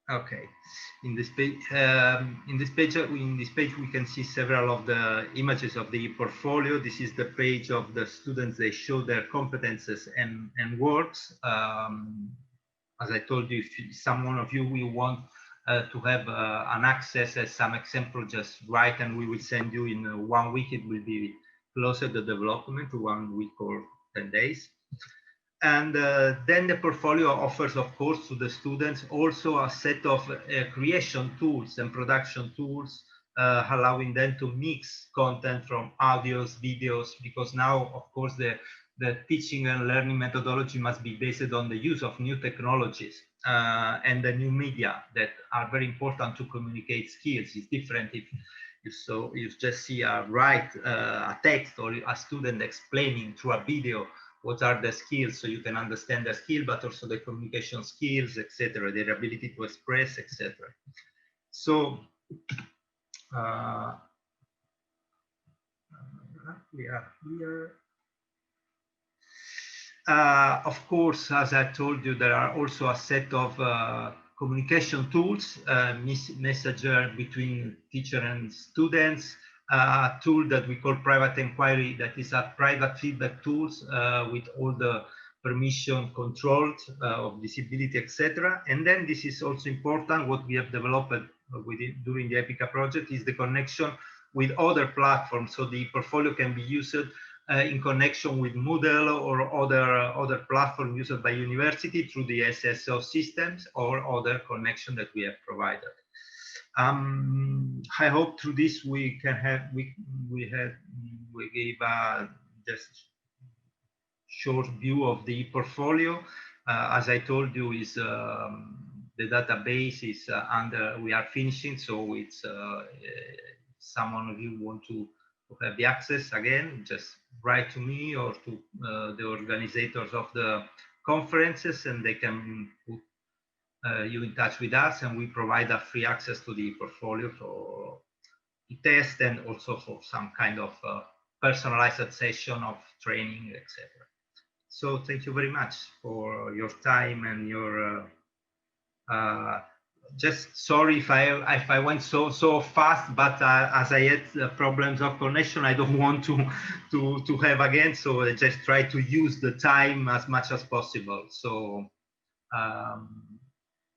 Okay. In this page, we can see several of the images of the portfolio. This is the page of the students. They show their competences and works. As I told you, if someone of you will want to have an access as some example, just write, and we will send you in 1 week. It will be closer to development, to 1 week or 10 days. And then the portfolio offers, of course, to the students also a set of creation tools and production tools, allowing them to mix content from audios, videos, because now, of course, the teaching and learning methodology must be based on the use of new technologies and the new media that are very important to communicate skills. It's different if you just see a text or a student explaining through a video what are the skills, so you can understand the skill, but also the communication skills, etc., their ability to express, etc. So we are here. Of course, as I told you, there are also a set of communication tools, messenger between teacher and students, a tool that we call private inquiry, that is a private feedback tools with all the permission controlled of visibility, etc. And then this is also important, what we have developed during the Epica project is the connection with other platforms. So the portfolio can be used in connection with Moodle or other platform used by university through the SSO systems or other connection that we have provided. I hope through this we can have we gave just short view of the portfolio. As I told you, is the database is we are finishing, so it's someone of you want to have the access again, just write to me or to the organizers of the conferences, and they can put you in touch with us, and we provide a free access to the portfolio for the test and also for some kind of personalized session of training, etc. So thank you very much for your time and your just sorry if I went so fast, but as I had problems of connection, I don't want to have again. So I just try to use the time as much as possible. So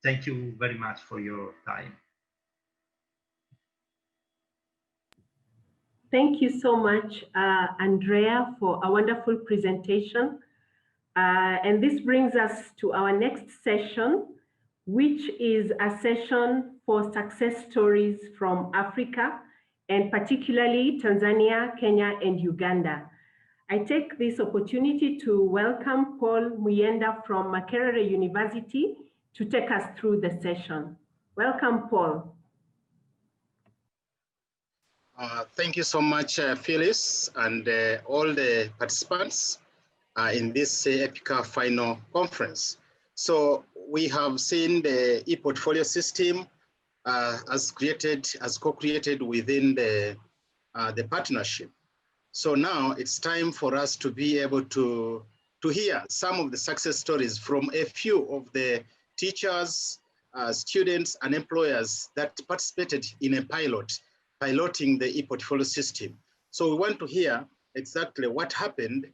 thank you very much for your time. Thank you so much, Andrea, for a wonderful presentation. And this brings us to our next session, which is a session for success stories from Africa, and particularly Tanzania, Kenya, and Uganda. I take this opportunity to welcome Paul Muyenda from Makerere University to take us through the session. Welcome, Paul. Thank you so much, Phyllis, and all the participants in this Epica final conference. So we have seen the e-portfolio system as co-created within the partnership. So now it's time for us to be able to hear some of the success stories from a few of the teachers, students, and employers that participated in a piloting the e-portfolio system. So we want to hear exactly what happened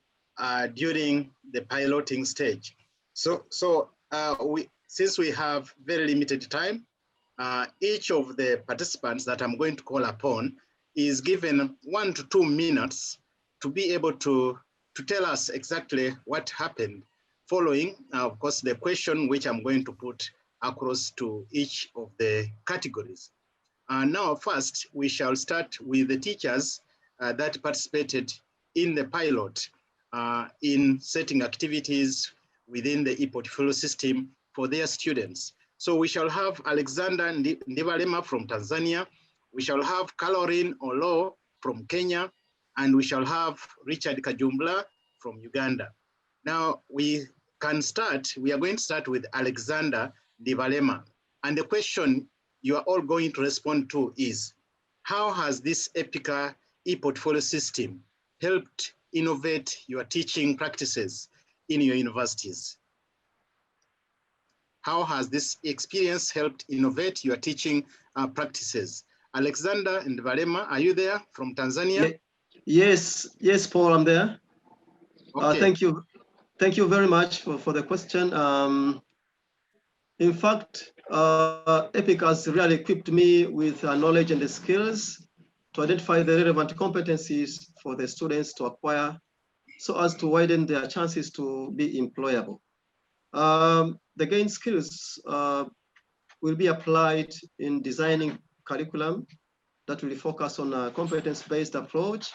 during the piloting stage. Since we have very limited time, each of the participants that I'm going to call upon is given 1 to 2 minutes to be able to tell us exactly what happened following, of course, the question which I'm going to put across to each of the categories. Now, first, we shall start with the teachers that participated in the pilot in setting activities within the e-portfolio system for their students. So we shall have Alexander Ndibalema from Tanzania, we shall have Caroline Olo from Kenya, and we shall have Richard Kajumbla from Uganda. Now we are going to start with Alexander Ndibalema. And the question you are all going to respond to is, how has this Epica e-portfolio system helped innovate your teaching practices in your universities? How has this experience helped innovate your teaching practices? Alexander Ndibalema, are you there from Tanzania? Yes, Paul, I'm there. Okay. Thank you very much for the question. In fact, Epica has really equipped me with knowledge and the skills to identify the relevant competencies for the students to acquire so as to widen their chances to be employable. The gained skills will be applied in designing curriculum that will focus on a competence-based approach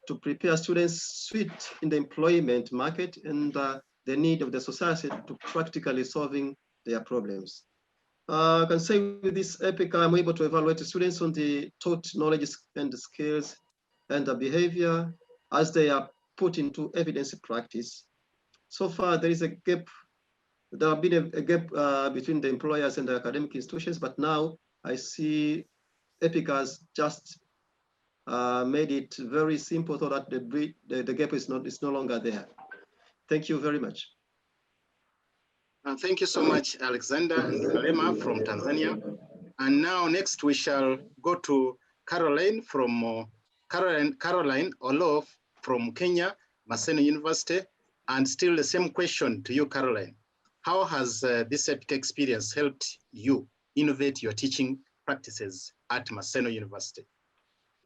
to prepare students suit in the employment market and the need of the society to practically solving their problems. I can say with this Epica, I'm able to evaluate the students on the taught knowledge and skills and the behavior as they are put into evidence practice. So far, there is a gap. There have been a gap between the employers and the academic institutions, but now I see Epica has just made it very simple so that the gap is no longer there. Thank you very much. Thank you so much, Alexander Ndibalema from Tanzania. And now next we shall go to Caroline Olo from Kenya, Maseno University. And still the same question to you, Caroline. How has this Epica experience helped you innovate your teaching practices at Maseno University?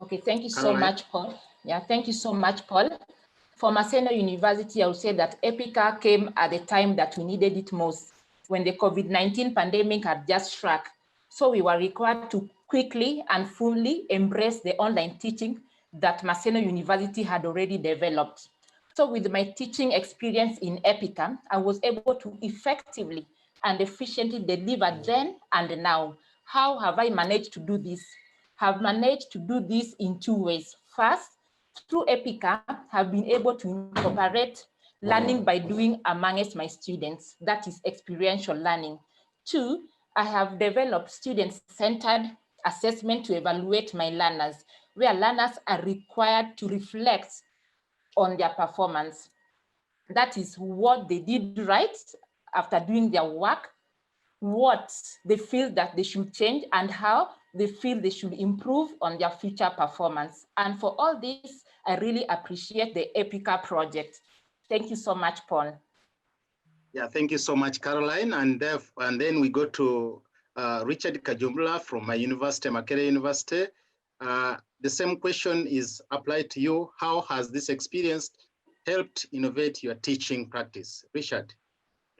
Okay, thank you Caroline. so much, Paul. Yeah, thank you so much, Paul. For Maseno University, I would say that Epica came at the time that we needed it most, when the COVID-19 pandemic had just struck. So we were required to quickly and fully embrace the online teaching that Maseno University had already developed. So with my teaching experience in Epica, I was able to effectively and efficiently deliver then and now. How have I managed to do this? Have managed to do this in 2 ways. First, through Epica, have been able to incorporate learning by doing amongst my students. That is experiential learning. 2, I have developed student-centered assessment to evaluate my learners, where learners are required to reflect on their performance. That is what they did right after doing their work, what they feel that they should change, and how they feel they should improve on their future performance. And for all this, I really appreciate the Epica project. Thank you so much, Paul. Yeah, thank you so much, Caroline. And then we go to Richard Kajumbula from my university, Makerere University. The same question is applied to you. How has this experience helped innovate your teaching practice? Richard.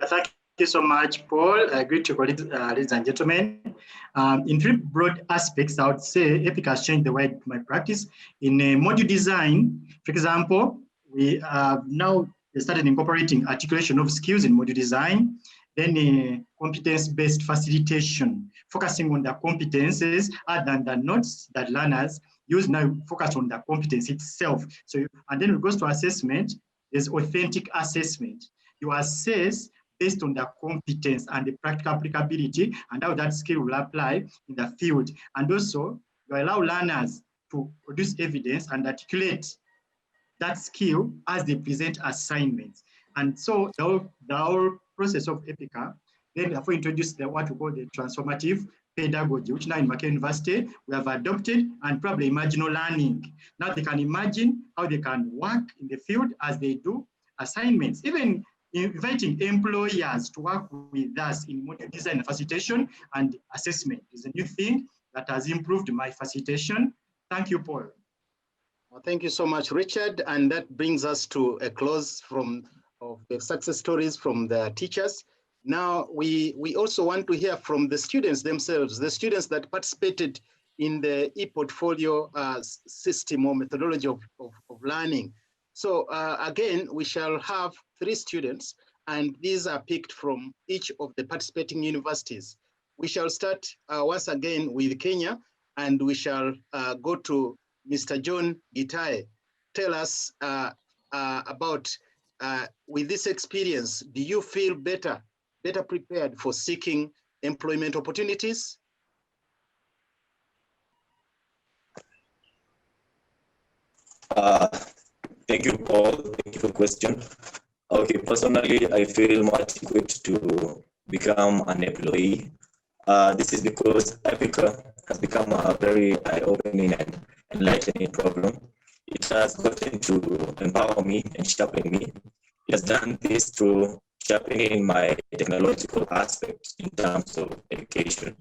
Thank you so much, Paul. Great to colleagues, ladies and gentlemen. In three broad aspects, I would say Epica has changed the way my practice. In module design, for example, we have now started incorporating articulation of skills in module design, then competence-based facilitation, focusing on the competences other than the notes that learners use, now focus on the competence itself. So, and then it goes to assessment. There's authentic assessment. You assess based on the competence and the practical applicability and how that skill will apply in the field. And also, you allow learners to produce evidence and articulate that skill as they present assignments. And so the whole process of Epica then therefore introduced what we call the transformative pedagogy, which now in Makerere University we have adopted, and probably imaginal learning. Now they can imagine how they can work in the field as they do assignments, even inviting employers to work with us in module design, facilitation, and assessment is a new thing that has improved my facilitation. Thank you, Paul. Well, thank you so much, Richard. And that brings us to a close of the success stories from the teachers. Now, we also want to hear from the students themselves, the students that participated in the e-portfolio system or methodology of learning. So again, we shall have 3 students, and these are picked from each of the participating universities. We shall start once again with Kenya, and we shall go to Mr. John Gitae. Tell us about, with this experience, do you feel better prepared for seeking employment opportunities? Thank you, Paul. Thank you for the question. Okay, personally, I feel much equipped to become an employee. This is because Epica has become a very eye-opening and enlightening program. It has gotten to empower me and sharpen me. It has done this through sharpening my technological aspect in terms of education.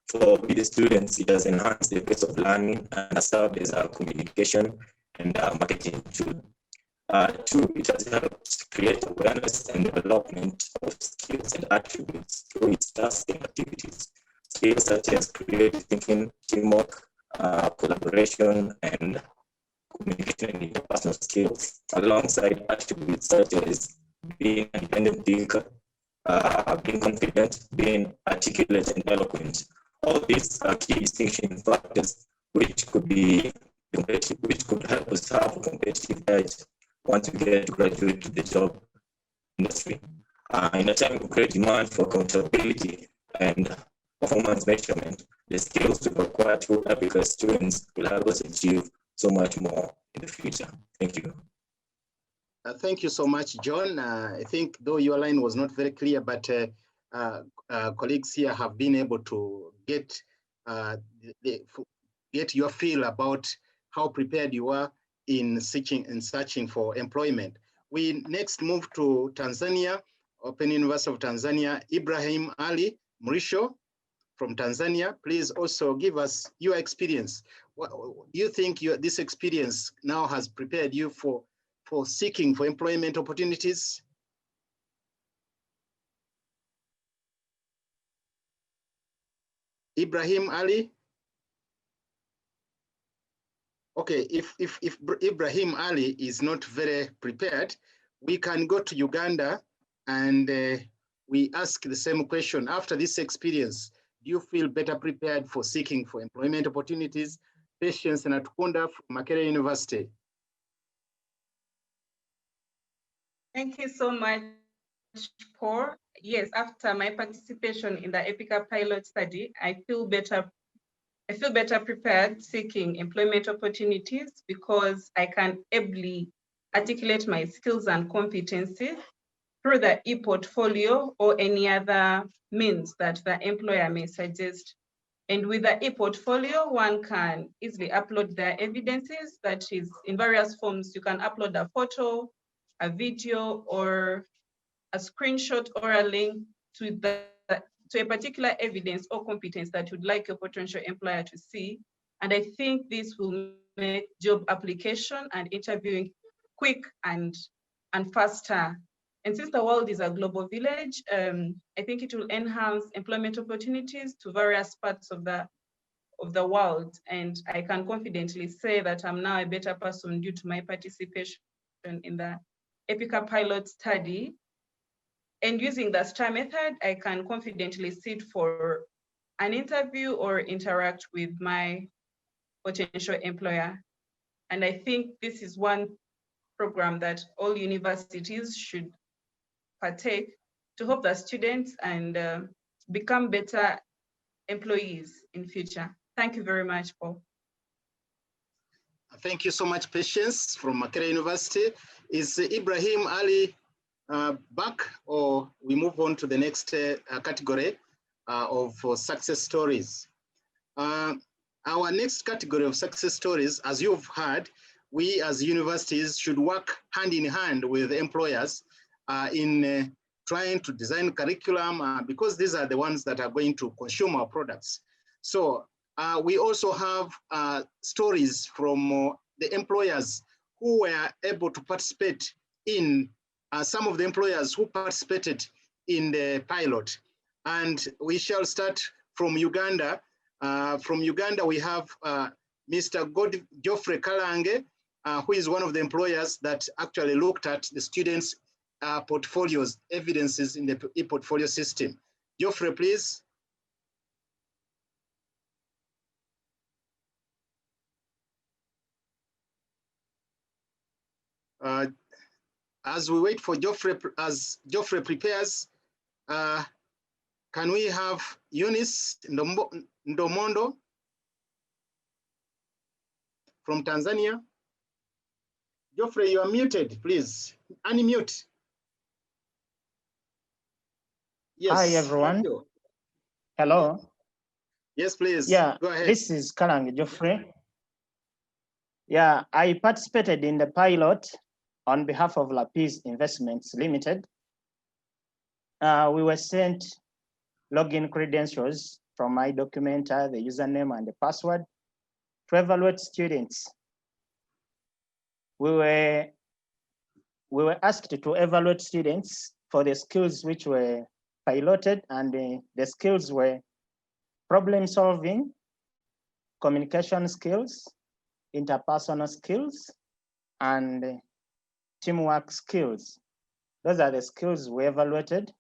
For the students, it has enhanced the pace of learning and has served as a communication and marketing tool. 2, it has helped create awareness and development of skills and attributes through its tasking activities. Skills such as creative thinking, teamwork, collaboration, and communication and interpersonal skills, alongside attributes such as being an independent thinker, being confident, being articulate and eloquent. All these are key distinction factors which could help us have a competitive edge once we get to graduate to the job industry. In a time of great demand for accountability and performance measurement, the skills we acquire through Epica students will help us achieve so much more in the future. Thank you. Thank you so much, John. I think though your line was not very clear, but colleagues here have been able to get your feel about how prepared you are in searching for employment. We next move to Tanzania, Open University of Tanzania. Ibrahim Ali Mrisho from Tanzania, please also give us your experience. What do you think this experience now has prepared you for seeking for employment opportunities? Ibrahim Ali? Okay, if Ibrahim Ali is not very prepared, we can go to Uganda and we ask the same question. After this experience, do you feel better prepared for seeking for employment opportunities? Patience Natukunda from Makerere University. Thank you so much, Paul. Yes, after my participation in the Epica pilot study, I feel better prepared seeking employment opportunities because I can ably articulate my skills and competencies through the e-portfolio or any other means that the employer may suggest. And with the e-portfolio, one can easily upload their evidences, that is in various forms. You can upload a photo, a video, or a screenshot or a link to a particular evidence or competence that you'd like your potential employer to see. And I think this will make job application and interviewing quick and faster. And since the world is a global village, I think it will enhance employment opportunities to various parts of the world. And I can confidently say that I'm now a better person due to my participation in the Epica pilot study. And using the STAR method, I can confidently sit for an interview or interact with my potential employer. And I think this is one program that all universities should partake to help the students and become better employees in future. Thank you very much, Paul. Thank you so much, Patience from Makerere University. Is Ibrahim Ali back, or we move on to the next category of success stories? Our next category of success stories, as you've heard, we as universities should work hand in hand with employers in trying to design curriculum because these are the ones that are going to consume our products. So we also have stories from the employers who were able to participate in some of the employers who participated in the pilot. And we shall start from Uganda. From Uganda, we have Mr. Geoffrey Kalange, who is one of the employers that actually looked at the students' portfolios, evidences in the e-portfolio system. Geoffrey, please. As we wait for Geoffrey, as Geoffrey prepares, can we have Eunice Ndomondo from Tanzania? Geoffrey, you are muted, please. Unmute. Yes. Hi, everyone. Hello. Yes, please. Yeah, go ahead. This is Kalange Geoffrey. Yeah, I participated in the pilot on behalf of Lapis Investments Limited. We were sent login credentials from my documenter, the username and the password, to evaluate students. We were asked to evaluate students for the skills which were piloted, and the skills were problem solving, communication skills, interpersonal skills, and teamwork skills. Those are the skills we evaluated.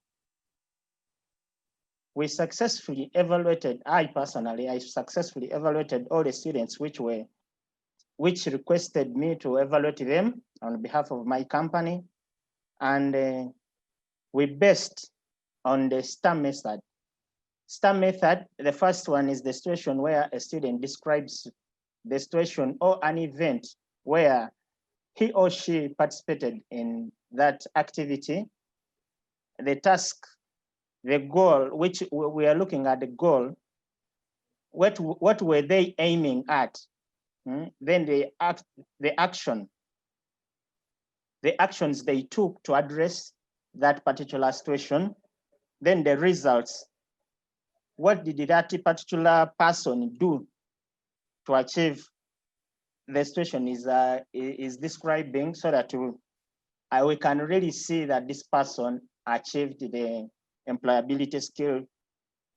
We successfully evaluated, I successfully evaluated all the students which requested me to evaluate them on behalf of my company. And we based on the STAR method. STAR method, the first one is the situation where a student describes the situation or an event where he or she participated in that activity, the task, the goal, which we are looking at the goal, what were they aiming at? Then the actions they took to address that particular situation, then the results. What did that particular person do to achieve the situation is describing, so that we can really see that this person achieved the employability skill,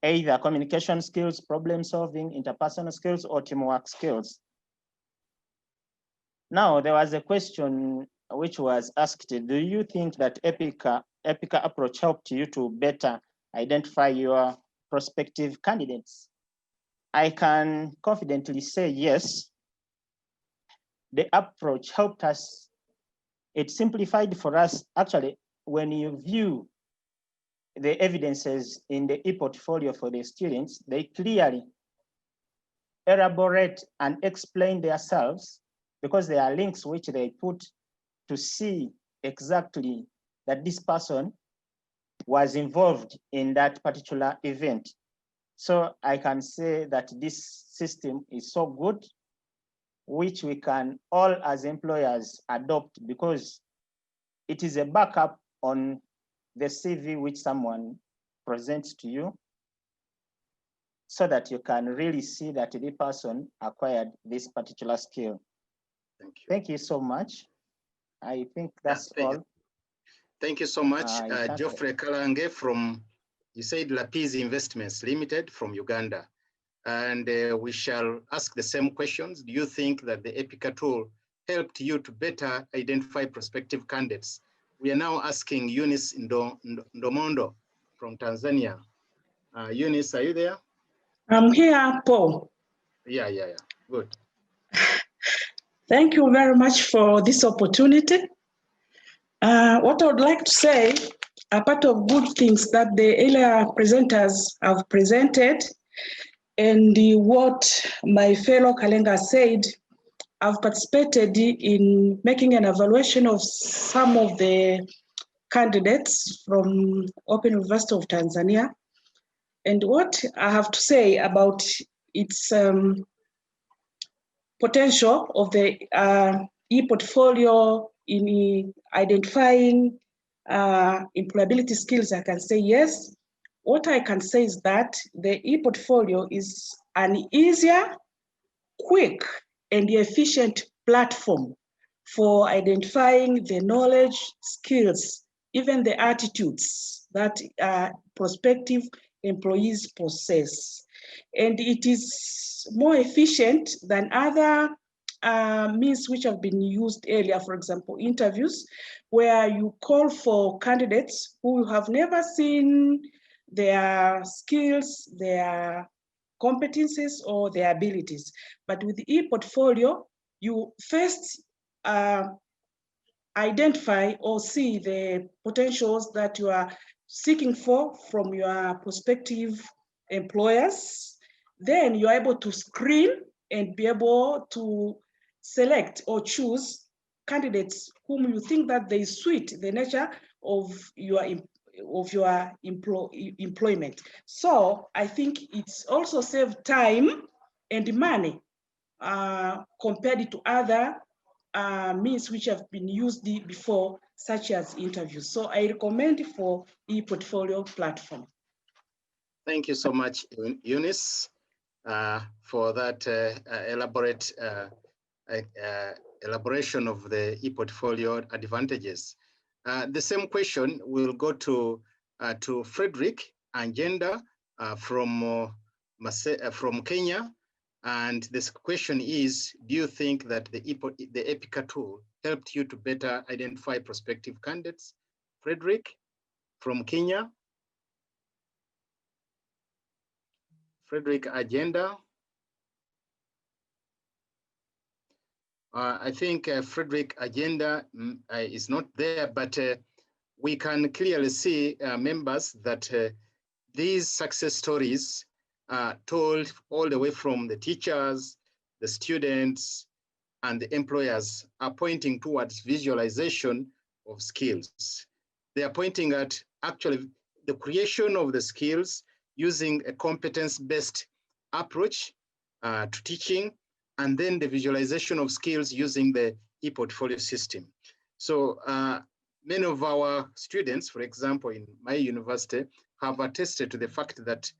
either communication skills, problem solving, interpersonal skills, or teamwork skills. Now, there was a question which was asked, do you think that Epica approach helped you to better identify your prospective candidates? I can confidently say yes. The approach helped us. It simplified for us. Actually, when you view the evidences in the e-portfolio for the students, they clearly elaborate and explain themselves, because there are links which they put to see exactly that this person was involved in that particular event. So I can say that this system is so good, which we can all as employers adopt, because it is a backup on the CV which someone presents to you, so that you can really see that the person acquired this particular skill. Thank you. Thank you so much. I think that's all. Thank you so much, I Geoffrey Kalange from, you said Lapis Investments Limited from Uganda. And we shall ask the same questions. Do you think that the Epica tool helped you to better identify prospective candidates? We are now asking Eunice Ndomondo from Tanzania. Eunice, are you there? I'm here, Paul. Yeah, good. Thank you very much for this opportunity. What I would like to say, a part of good things that the earlier presenters have presented, and what my fellow Kalenga said, I've participated in making an evaluation of some of the candidates from Open University of Tanzania. And what I have to say about its potential of the e-portfolio in identifying employability skills, I can say yes. What I can say is that the e-portfolio is an easier, quick, and efficient platform for identifying the knowledge, skills, even the attitudes that prospective employees possess. And it is more efficient than other means which have been used earlier, for example, interviews, where you call for candidates who have never seen their skills, their competencies, or their abilities. But with the e-portfolio, you first identify or see the potentials that you are seeking for from your prospective employers. Then you're able to screen and be able to select or choose candidates whom you think that they suit the nature of your employment. So I think it's also saved time and money compared to other means which have been used before, such as interviews. So I recommend for e-portfolio platform. Thank you so much, Eunice, for that elaborate elaboration of the e-portfolio advantages. The same question will go to Frederick Angenda from Kenya. And this question is, do you think that the Epica tool helped you to better identify prospective candidates? Frederick from Kenya. Frederick Agenda. I think Frederick Agenda is not there, but we can clearly see, members, that these success stories told all the way from the teachers, the students, and the employers are pointing towards visualization of skills. They are pointing at actually the creation of the skills using a competence-based approach to teaching, and then the visualization of skills using the e-portfolio system. So many of our students, for example, in my university, have attested to the fact that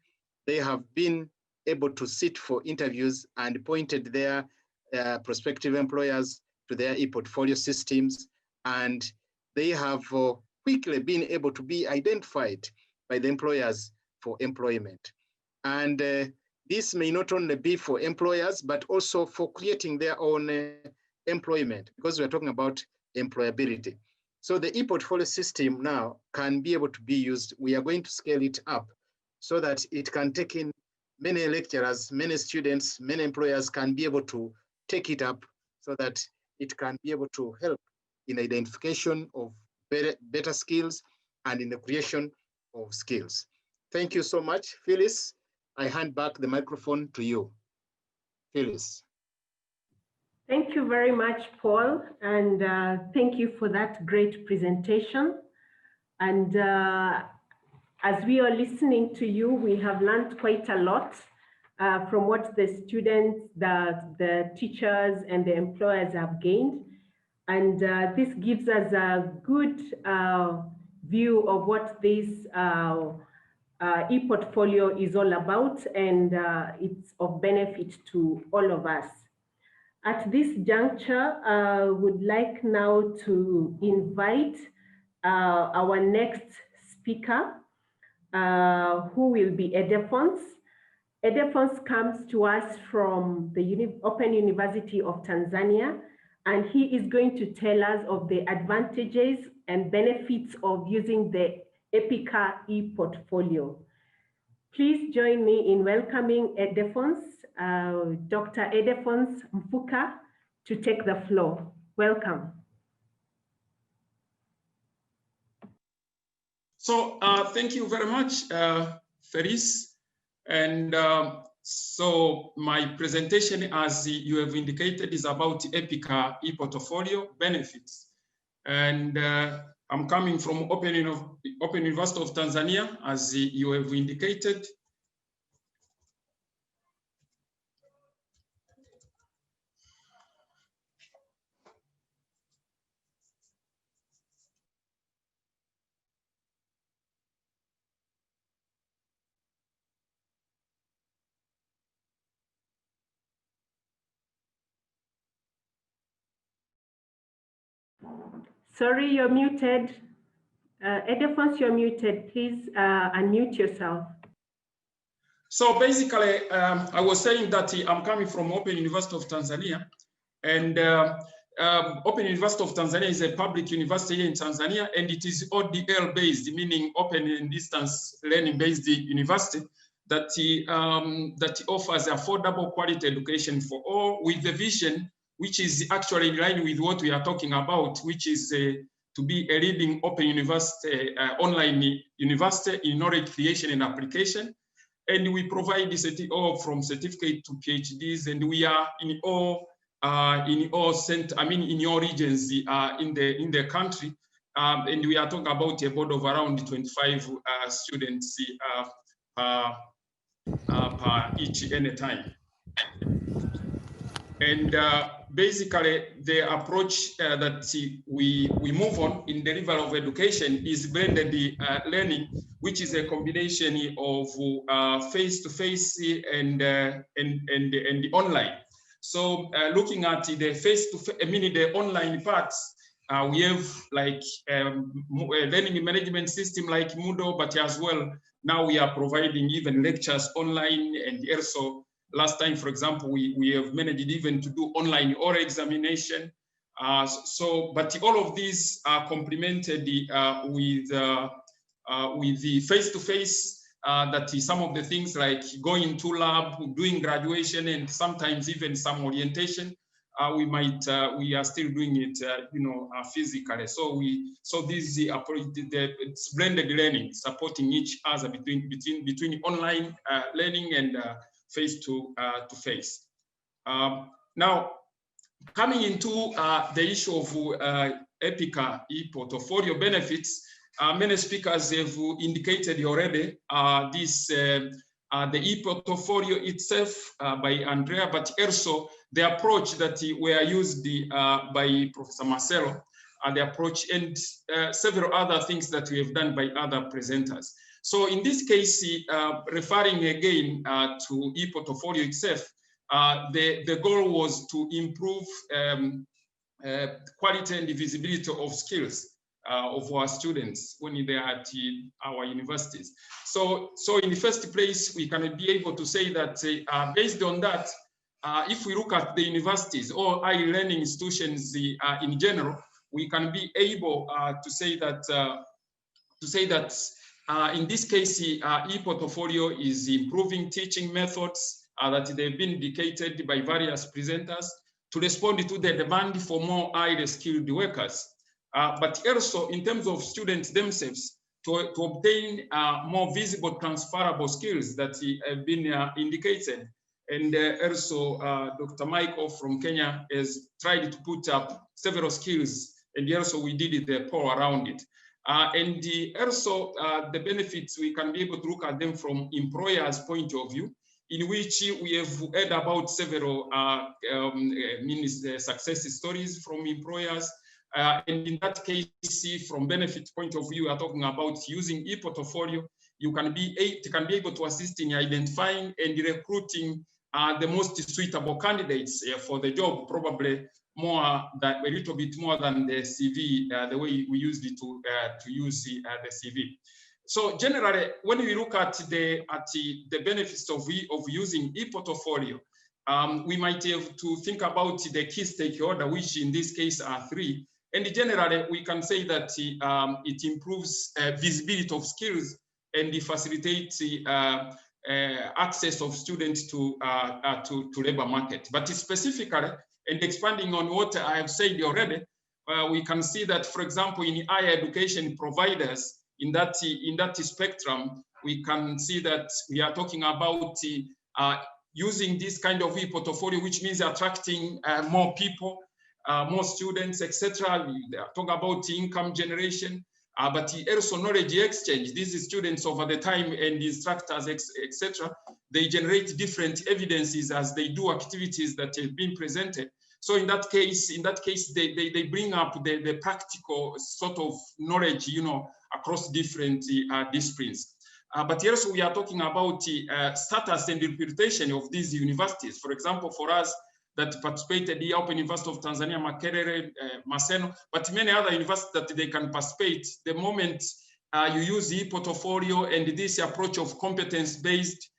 they have been able to sit for interviews and pointed their prospective employers to their e-portfolio systems, and they have quickly been able to be identified by the employers for employment. And this may not only be for employers, but also for creating their own employment, because we're talking about employability. So the e-portfolio system now can be able to be used. We are going to scale it up so that it can take in many lecturers, many students, many employers can be able to take it up so that it can be able to help in identification of better skills and in the creation of skills. Thank you so much, Phyllis. I hand back the microphone to you. Phyllis. Thank you very much, Paul, and thank you for that great presentation. And as we are listening to you, we have learned quite a lot from what the students, the teachers, and the employers have gained. And this gives us a good view of what this e-portfolio is all about, and it's of benefit to all of us. At this juncture, I would like now to invite our next speaker, who will be Edefons. Edefons comes to us from the Open University of Tanzania, and he is going to tell us of the advantages and benefits of using the Epica e-portfolio. Please join me in welcoming Edefons, Dr. Edefons Mfuka, to take the floor. Welcome. So thank you very much, Feris. And so my presentation, as you have indicated, is about Epica e-portfolio benefits. And I'm coming from Open University of Tanzania, as you have indicated. Sorry, you're muted. Edefons, you're muted. Please unmute yourself. So basically, I was saying that I'm coming from Open University of Tanzania, and Open University of Tanzania is a public university here in Tanzania, and it is ODL based, meaning open and distance learning based university that that offers affordable quality education for all, with the vision which is actually in line with what we are talking about, which is to be a leading open university, online university in knowledge creation and application. And we provide this from certificate to PhDs, and we are in all in your regions in the country, and we are talking about a board of around 25 students per each anytime. And basically, the approach that we move on in delivery of education is blended learning, which is a combination of face-to-face and online. So looking at the face-to-face, the online parts, we have like a learning management system like Moodle, but as well, now we are providing even lectures online, and also last time, for example, we have managed even to do online oral examination. But all of these are complemented with the face-to-face, that is some of the things like going to lab, doing graduation, and sometimes even some orientation. We are still doing it, physically. So this is it's blended learning, supporting each other between online learning and face to face. Now, coming into the issue of Epica e-portfolio benefits, many speakers have indicated already the e-portfolio itself by Andrea, but also the approach that were used by Professor Marcelo, the approach and several other things that we have done by other presenters. So in this case, referring again to e-portfolio itself, the goal was to improve quality and visibility of skills of our students when they are at our universities. So in the first place, we can be able to say that based on that, if we look at the universities or higher learning institutions in general, we can be able to say that in this case, e-portfolio is improving teaching methods that they've been indicated by various presenters to respond to the demand for more highly skilled workers. But also in terms of students themselves, to obtain more visible, transferable skills that have been indicated. And also, Dr. Michael from Kenya has tried to put up several skills, and also we did the poll around it. And also, the benefits, we can be able to look at them from employers' point of view, in which we have heard about several success stories from employers. And in that case, from benefit point of view, we are talking about using e-portfolio. You can be able to assist in identifying and recruiting the most suitable candidates for the job, probably more than a little bit more than the CV, the way we used it to use the CV. So generally, when we look at the benefits of using e-portfolio, we might have to think about the key stakeholder, which in this case are three. And generally, we can say that it improves visibility of skills and it facilitates access of students to labor market. But specifically, and expanding on what I have said already, we can see that, for example, in higher education providers, in that spectrum, we can see that we are talking about using this kind of e-portfolio, which means attracting more people, more students, etc. We talk about income generation, but also knowledge exchange. These students over the time and instructors, etc. They generate different evidences as they do activities that have been presented. So in that case, they bring up the practical sort of knowledge, you know, across different disciplines. But also we are talking about status and reputation of these universities. For example, for us that participated, the Open University of Tanzania, Makerere, Maseno, but many other universities that they can participate. The moment you use the portfolio and this approach of competence-based,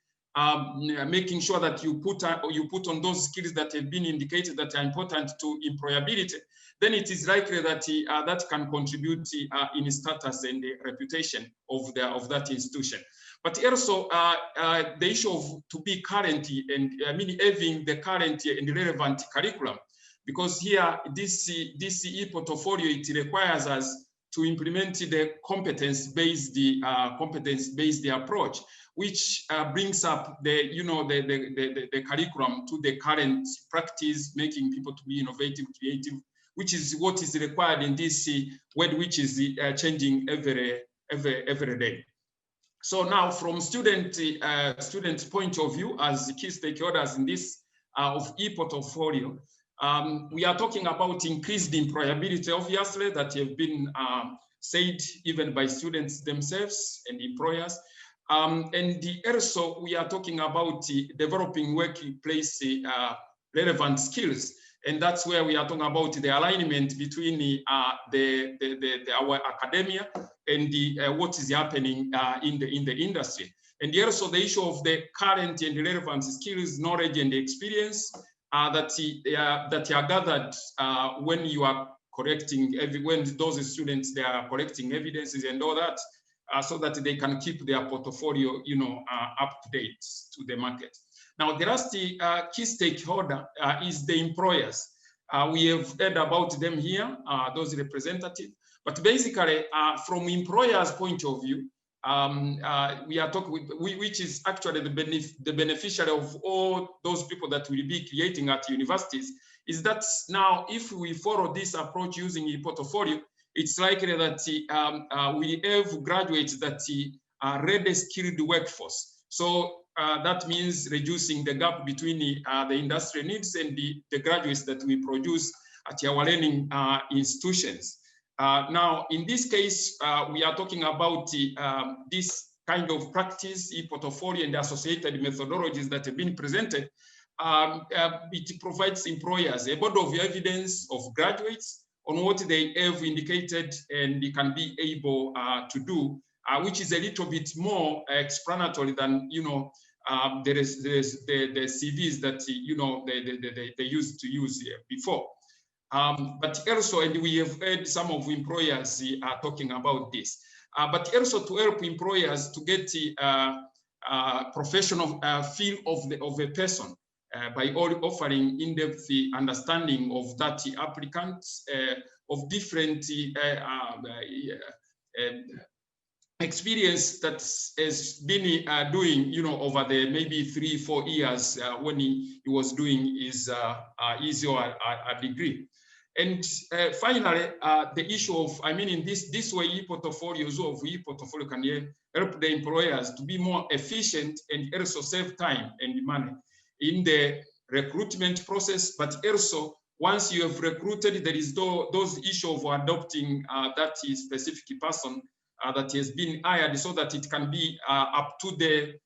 making sure that you put on those skills that have been indicated that are important to employability, then it is likely that that can contribute in status and the reputation of that institution. But also the issue of to be current and having the current and relevant curriculum, because here this e-portfolio, it requires us to implement the competence-based approach, which brings up the curriculum to the current practice, making people to be innovative, creative, which is what is required in this world, which is changing every day. So now, from student point of view, as key stakeholders in this of e-portfolio, we are talking about increased employability, obviously, that have been said even by students themselves and employers. And also, we are talking about developing workplace relevant skills. And that's where we are talking about the alignment between our academia and what is happening in the industry. And also the issue of the current and relevant skills, knowledge, and experience that are gathered when you are collecting, when those students, they are collecting evidences and all that, so that they can keep their portfolio, up to date to the market. Now, the last key stakeholder is the employers. We have heard about them here, those representatives. But basically, from employers' point of view, we are talking, which is actually the beneficiary of all those people that will be creating at universities, is that now, if we follow this approach using a portfolio, it's likely that we have graduates that are ready skilled workforce. So that means reducing the gap between the industry needs and the graduates that we produce at our learning institutions. Now, in this case, we are talking about this kind of practice, e-portfolio, and associated methodologies that have been presented. It provides employers a body of evidence of graduates on what they have indicated and they can be able to do, which is a little bit more explanatory than, there is the CVs that, they used to use before. But also, and we have heard some of employers are talking about this, but also to help employers to get the professional feel of a person by offering in-depth understanding of that applicants, of different experience that has been doing, over the maybe 3-4 years when he was doing his degree. And finally, the issue of, in this way, e-portfolios of e-portfolio can help the employers to be more efficient and also save time and money in the recruitment process, but also once you have recruited, there is those issue of adopting that specific person that has been hired, so that it can be up to the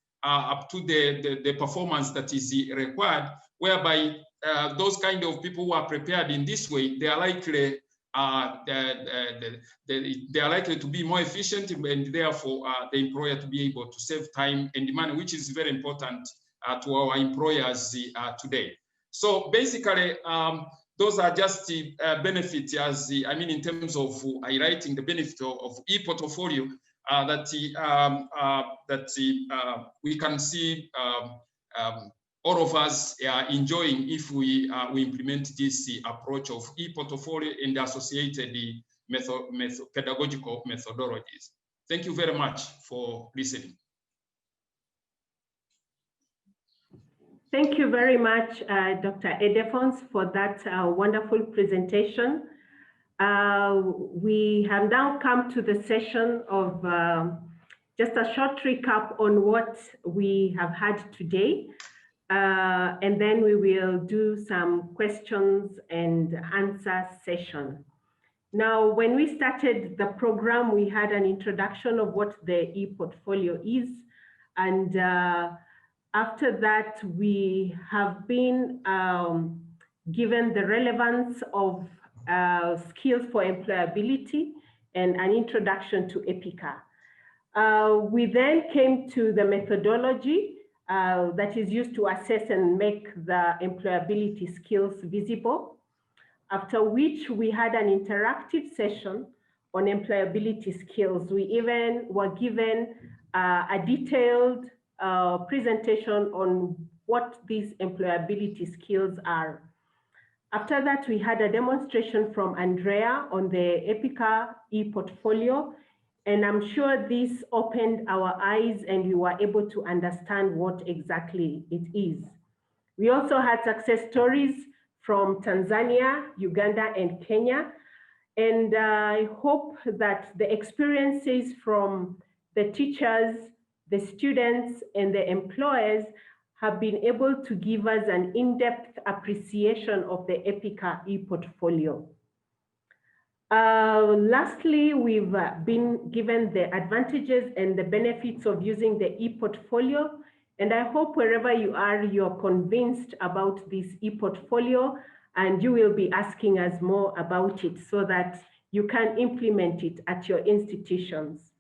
performance that is required, whereby those kind of people who are prepared in this way, they are likely they are likely to be more efficient, and therefore the employer to be able to save time and money, which is very important to our employers today. So basically, those are just the benefits, as in terms of highlighting the benefit of e-portfolio that we can see all of us are enjoying if we implement this approach of e-portfolio and associated pedagogical methodologies. Thank you very much for listening. Thank you very much, Dr. Edefons, for that wonderful presentation. We have now come to the session of just a short recap on what we have had today. And then we will do some questions and answer session. Now, when we started the program, we had an introduction of what the e-portfolio is. And after that, we have been given the relevance of skills for employability and an introduction to Epica. We then came to the methodology that is used to assess and make the employability skills visible, after which we had an interactive session on employability skills. We even were given a detailed presentation on what these employability skills are. After that, we had a demonstration from Andrea on the Epica e-portfolio, and I'm sure this opened our eyes and we were able to understand what exactly it is. We also had success stories from Tanzania, Uganda, and Kenya. And I hope that the experiences from the teachers, the students, and the employers have been able to give us an in-depth appreciation of the Epica e-portfolio. Lastly, we've been given the advantages and the benefits of using the e-portfolio. And I hope wherever you are, you're convinced about this e-portfolio, and you will be asking us more about it so that you can implement it at your institutions.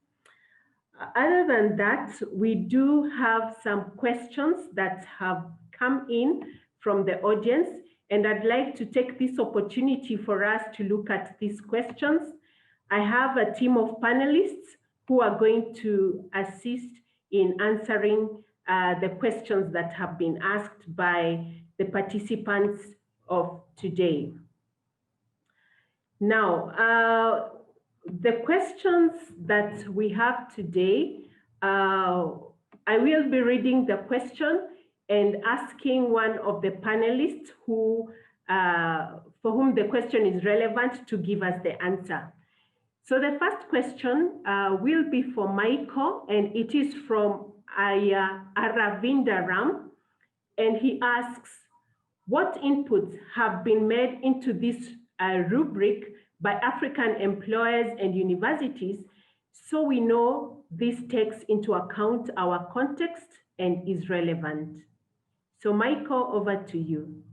Other than that, we do have some questions that have come in from the audience, and I'd like to take this opportunity for us to look at these questions. I have a team of panelists who are going to assist in answering the questions that have been asked by the participants of today. Now, the questions that we have today, I will be reading the question and asking one of the panelists who, for whom the question is relevant to give us the answer. So the first question will be for Michael, and it is from Aravindaram, and he asks, what inputs have been made into this rubric by African employers and universities so we know this takes into account our context and is relevant? So Michael, over to you.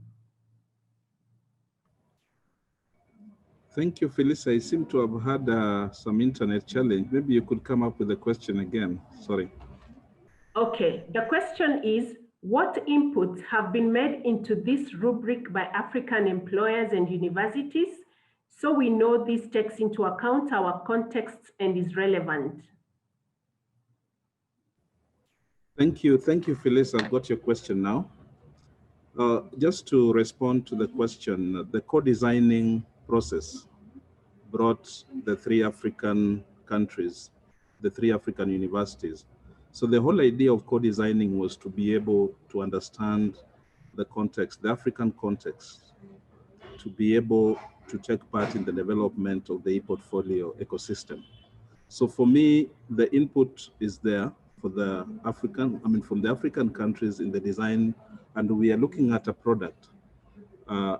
Thank you, Phyllis. I seem to have had some internet challenge. Maybe you could come up with the question again. Sorry. Okay, the question is, what inputs have been made into this rubric by African employers and universities so we know this takes into account our context and is relevant? Thank you, Phyllis. I've got your question now. Just to respond to the question, the co-designing process brought the 3 African countries, the 3 African universities. So the whole idea of co-designing was to be able to understand the context, the African context, to be able to take part in the development of the e-portfolio ecosystem. So for me, the input is there for the from the African countries in the design, and we are looking at a product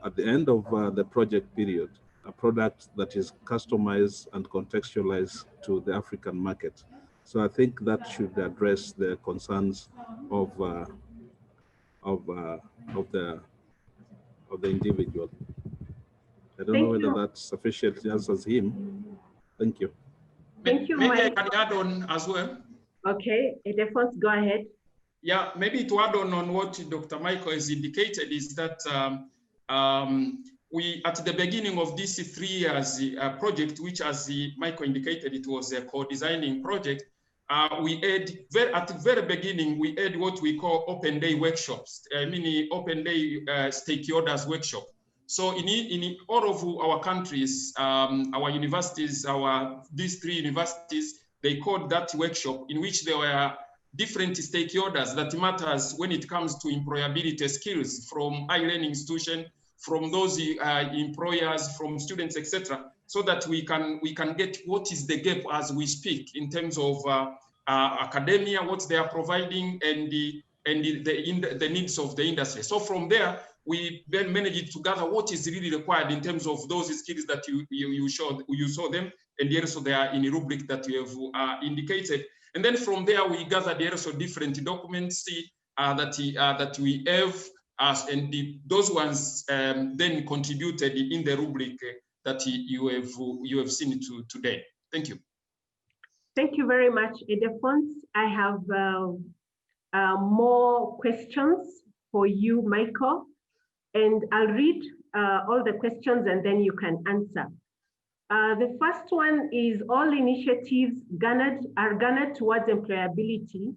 at the end of the project period, a product that is customized and contextualized to the African market. So I think that should address the concerns of the individual. I don't know whether that sufficiently answers him. Thank you. Thank you, Maybe Mike. I can add on as well. Okay, Ildefonso, go ahead. Yeah, maybe to add on what Dr. Michael has indicated is that we, at the beginning of this 3 years project, which as Michael indicated, it was a co-designing project, we had, at the very beginning, we had what we call open day workshops, meaning open day stakeholders workshop. So in all of our countries, our universities, these 3 universities, they called that workshop in which there were different stakeholders that matters when it comes to employability skills from high learning institution, from those employers, from students, etc., so that we can get what is the gap as we speak in terms of academia, what they are providing, and the needs of the industry. So from there, we then managed to gather what is really required in terms of those skills that you saw them, and also they are in a rubric that we have indicated. And then from there, we gathered also different documents that we have, and those ones then contributed in the rubric that you have seen today. Thank you. Thank you very much, Ildefonso. I have more questions for you, Michael, and I'll read all the questions and then you can answer. The first one is, all initiatives are garnered towards employability.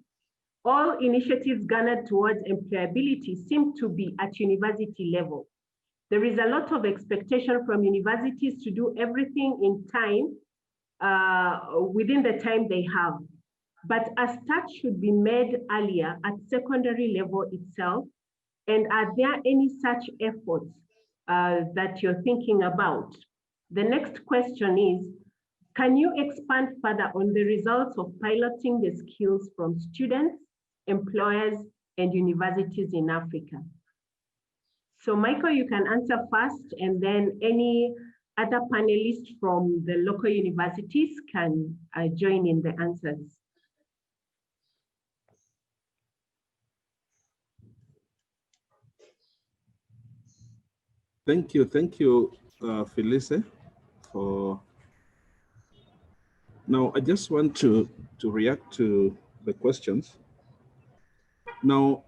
All initiatives garnered towards employability seem to be at university level. There is a lot of expectation from universities to do everything in time, within the time they have. But a start should be made earlier at secondary level itself. And are there any such efforts that you're thinking about? The next question is, can you expand further on the results of piloting the skills from students, employers, and universities in Africa? So Michael, you can answer first, and then any other panelists from the local universities can join in the answers. Thank you, Felice, for. Now, I just want to react to the questions. Now,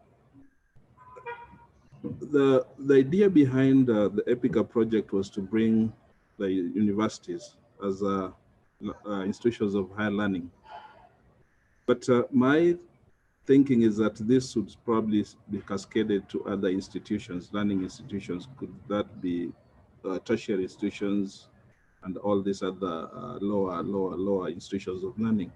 the idea behind the Epica project was to bring the universities as institutions of higher learning. But my thinking is that this would probably be cascaded to other institutions, learning institutions. Could that be tertiary institutions and all these other lower institutions of learning?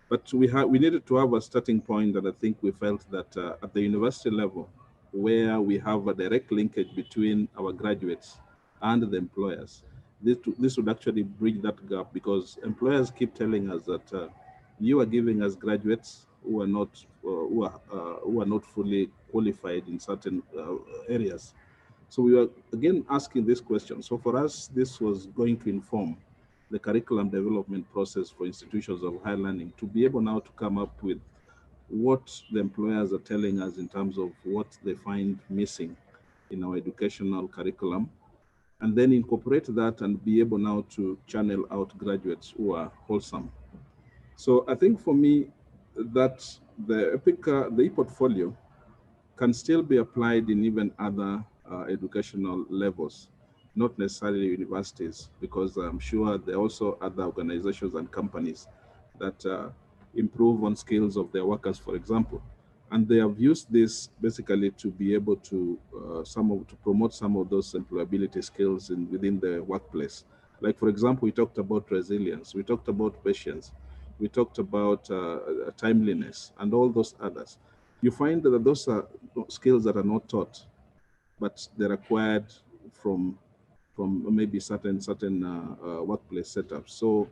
But we needed to have a starting point, and I think we felt that at the university level, where we have a direct linkage between our graduates and the employers, this would actually bridge that gap, because employers keep telling us that you are giving us graduates who are not fully qualified in certain areas. So we were again asking this question. So for us, this was going to inform the curriculum development process for institutions of higher learning, to be able now to come up with what the employers are telling us in terms of what they find missing in our educational curriculum, and then incorporate that and be able now to channel out graduates who are wholesome. So I think for me that the Epica, the e-portfolio, can still be applied in even other educational levels, not necessarily universities, because I'm sure there are also other organizations and companies that improve on skills of their workers, for example. And they have used this basically to be able to promote some of those employability skills within the workplace. Like, for example, we talked about resilience, we talked about patience. we talked about timeliness and all those others. You find that those are skills that are not taught, but they're acquired from maybe certain workplace setups. So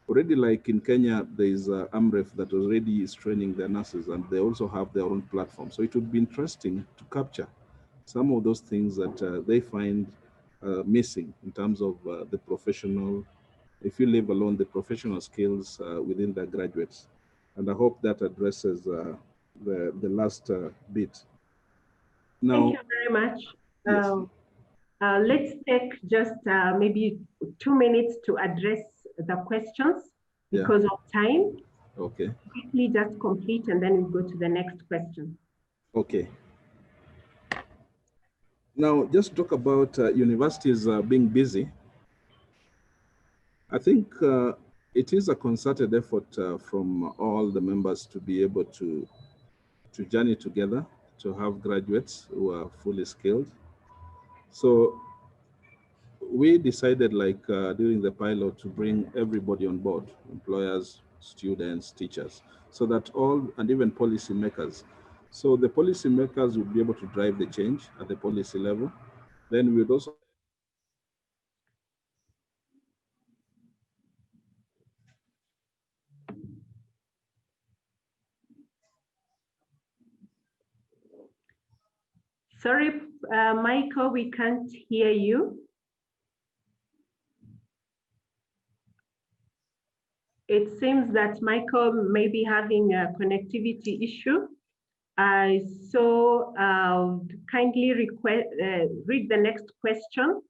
already, like in Kenya, there is AMREF that already is training their nurses, and they also have their own platform. So it would be interesting to capture some of those things that they find missing in terms of the professional, if you leave alone the professional skills within the graduates. And I hope that addresses the last bit. Now, thank you very much. Yes. Let's take just maybe 2 minutes to address the questions because of time. Okay. Quickly just complete and then we go to the next question. Okay. Now, just talk about universities being busy. I think it is a concerted effort from all the members to be able to journey together, to have graduates who are fully skilled. So we decided, like during the pilot, to bring everybody on board, employers, students, teachers, so that all, and even policymakers. So the policymakers would be able to drive the change at the policy level. Then we would also Sorry, Michael, we can't hear you. It seems that Michael may be having a connectivity issue. So kindly request, read the next question.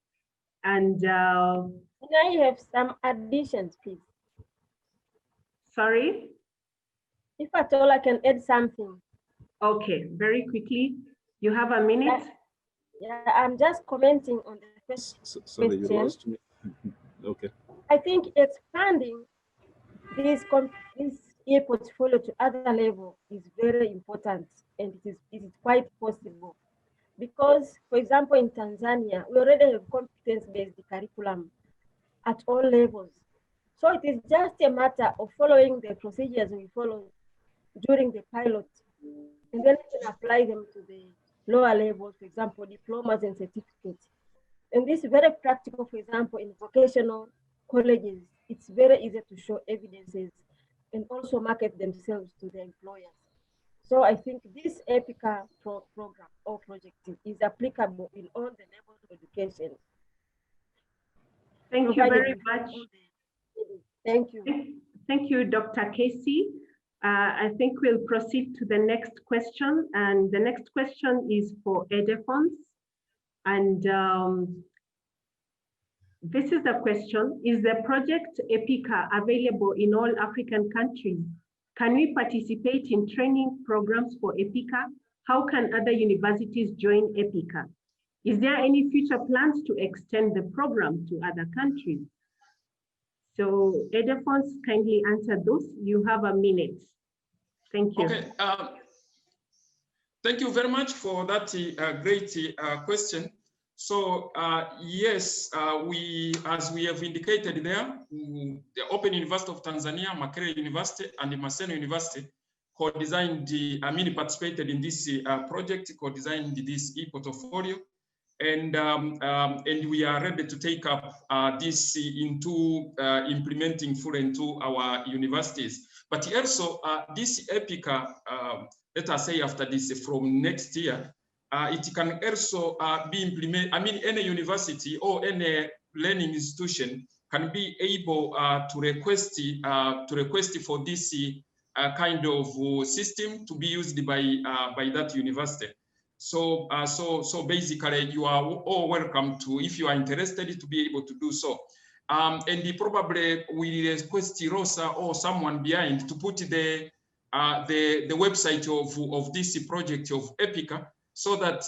And can I have some additions, please? Sorry? If at all I can add something. Okay, very quickly. You have a minute. Yeah, I'm just commenting on the question. Sorry, you lost me. Okay. I think expanding this e-portfolio to other level is very important, and it is quite possible. Because, for example, in Tanzania, we already have competence-based curriculum at all levels. So it is just a matter of following the procedures we follow during the pilot, and then we can apply them to the lower levels, for example, diplomas and certificates. And this is very practical, for example, in vocational colleges. It's very easy to show evidences and also market themselves to the employers. So I think this Epica program or project is applicable in all the levels of education. Thank you very much. Thank you. Thank you, Dr. Casey. I think we'll proceed to the next question. And the next question is for EDEFONS. And this is the question: is the project Epica available in all African countries? Can we participate in training programs for Epica? How can other universities join Epica? Is there any future plans to extend the program to other countries? So EDEFONS, kindly answer those. You have a minute. Thank you. Okay. Thank you very much for that great question. So yes, as we have indicated there, the Open University of Tanzania, Makerere University, and the Maseno University co-designed, participated in this project, co-designed this e-portfolio, and we are ready to take up this into implementing fully into our universities. But also this Epica, let us say after this, from next year, it can also be implemented. Any university or any learning institution can be able to request for this kind of system to be used by that university. So so basically, you are all welcome to, if you are interested, to be able to do so. And probably we request Rosa or someone behind to put the website of this project of Epica, so that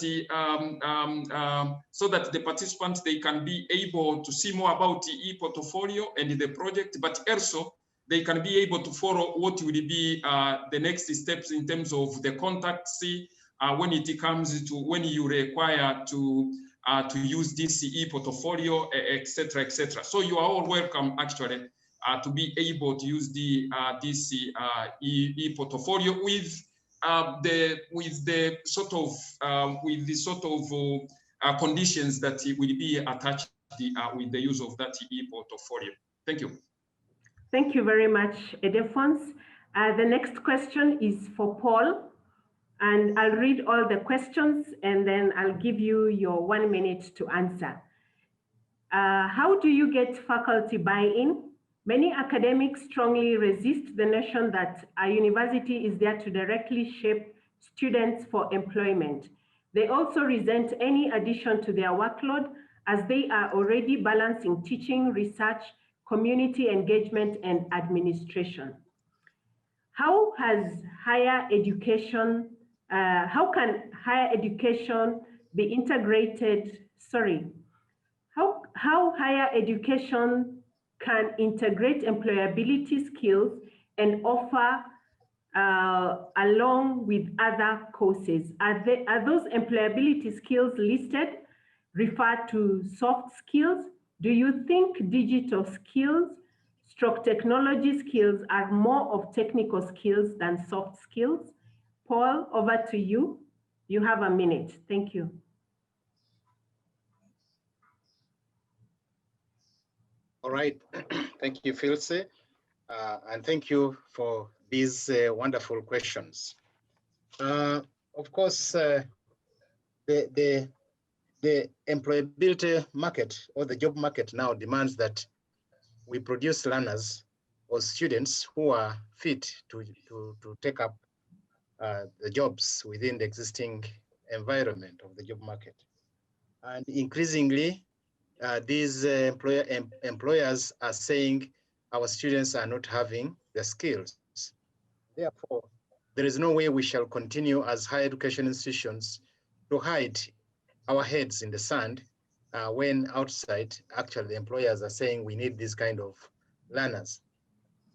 the participants, they can be able to see more about the e-portfolio and the project, but also they can be able to follow what will be the next steps in terms of the contacts when it comes to when you require to use this e-portfolio, etc., etc. So you are all welcome actually to be able to use this e-portfolio with the sort of conditions that will be attached with the use of that e-portfolio. Thank you. Thank you very much, Edephons. The next question is for Paul, and I'll read all the questions and then I'll give you your 1 minute to answer. How do you get faculty buy-in? Many academics strongly resist the notion that a university is there to directly shape students for employment. They also resent any addition to their workload as they are already balancing teaching, research, community engagement, and administration. How can higher education be integrated? How higher education can integrate employability skills and offer along with other courses? Are those employability skills listed refer to soft skills? Do you think digital skills, technology skills are more of technical skills than soft skills? Paul, over to you. You have a minute. Thank you. All right. Thank you, Filse. And thank you for these wonderful questions. Of course, the employability market or the job market now demands that we produce learners or students who are fit to take up the jobs within the existing environment of the job market. And increasingly, these employers are saying our students are not having the skills. Therefore, there is no way we shall continue as higher education institutions to hide our heads in the sand when outside, actually, the employers are saying we need this kind of learners.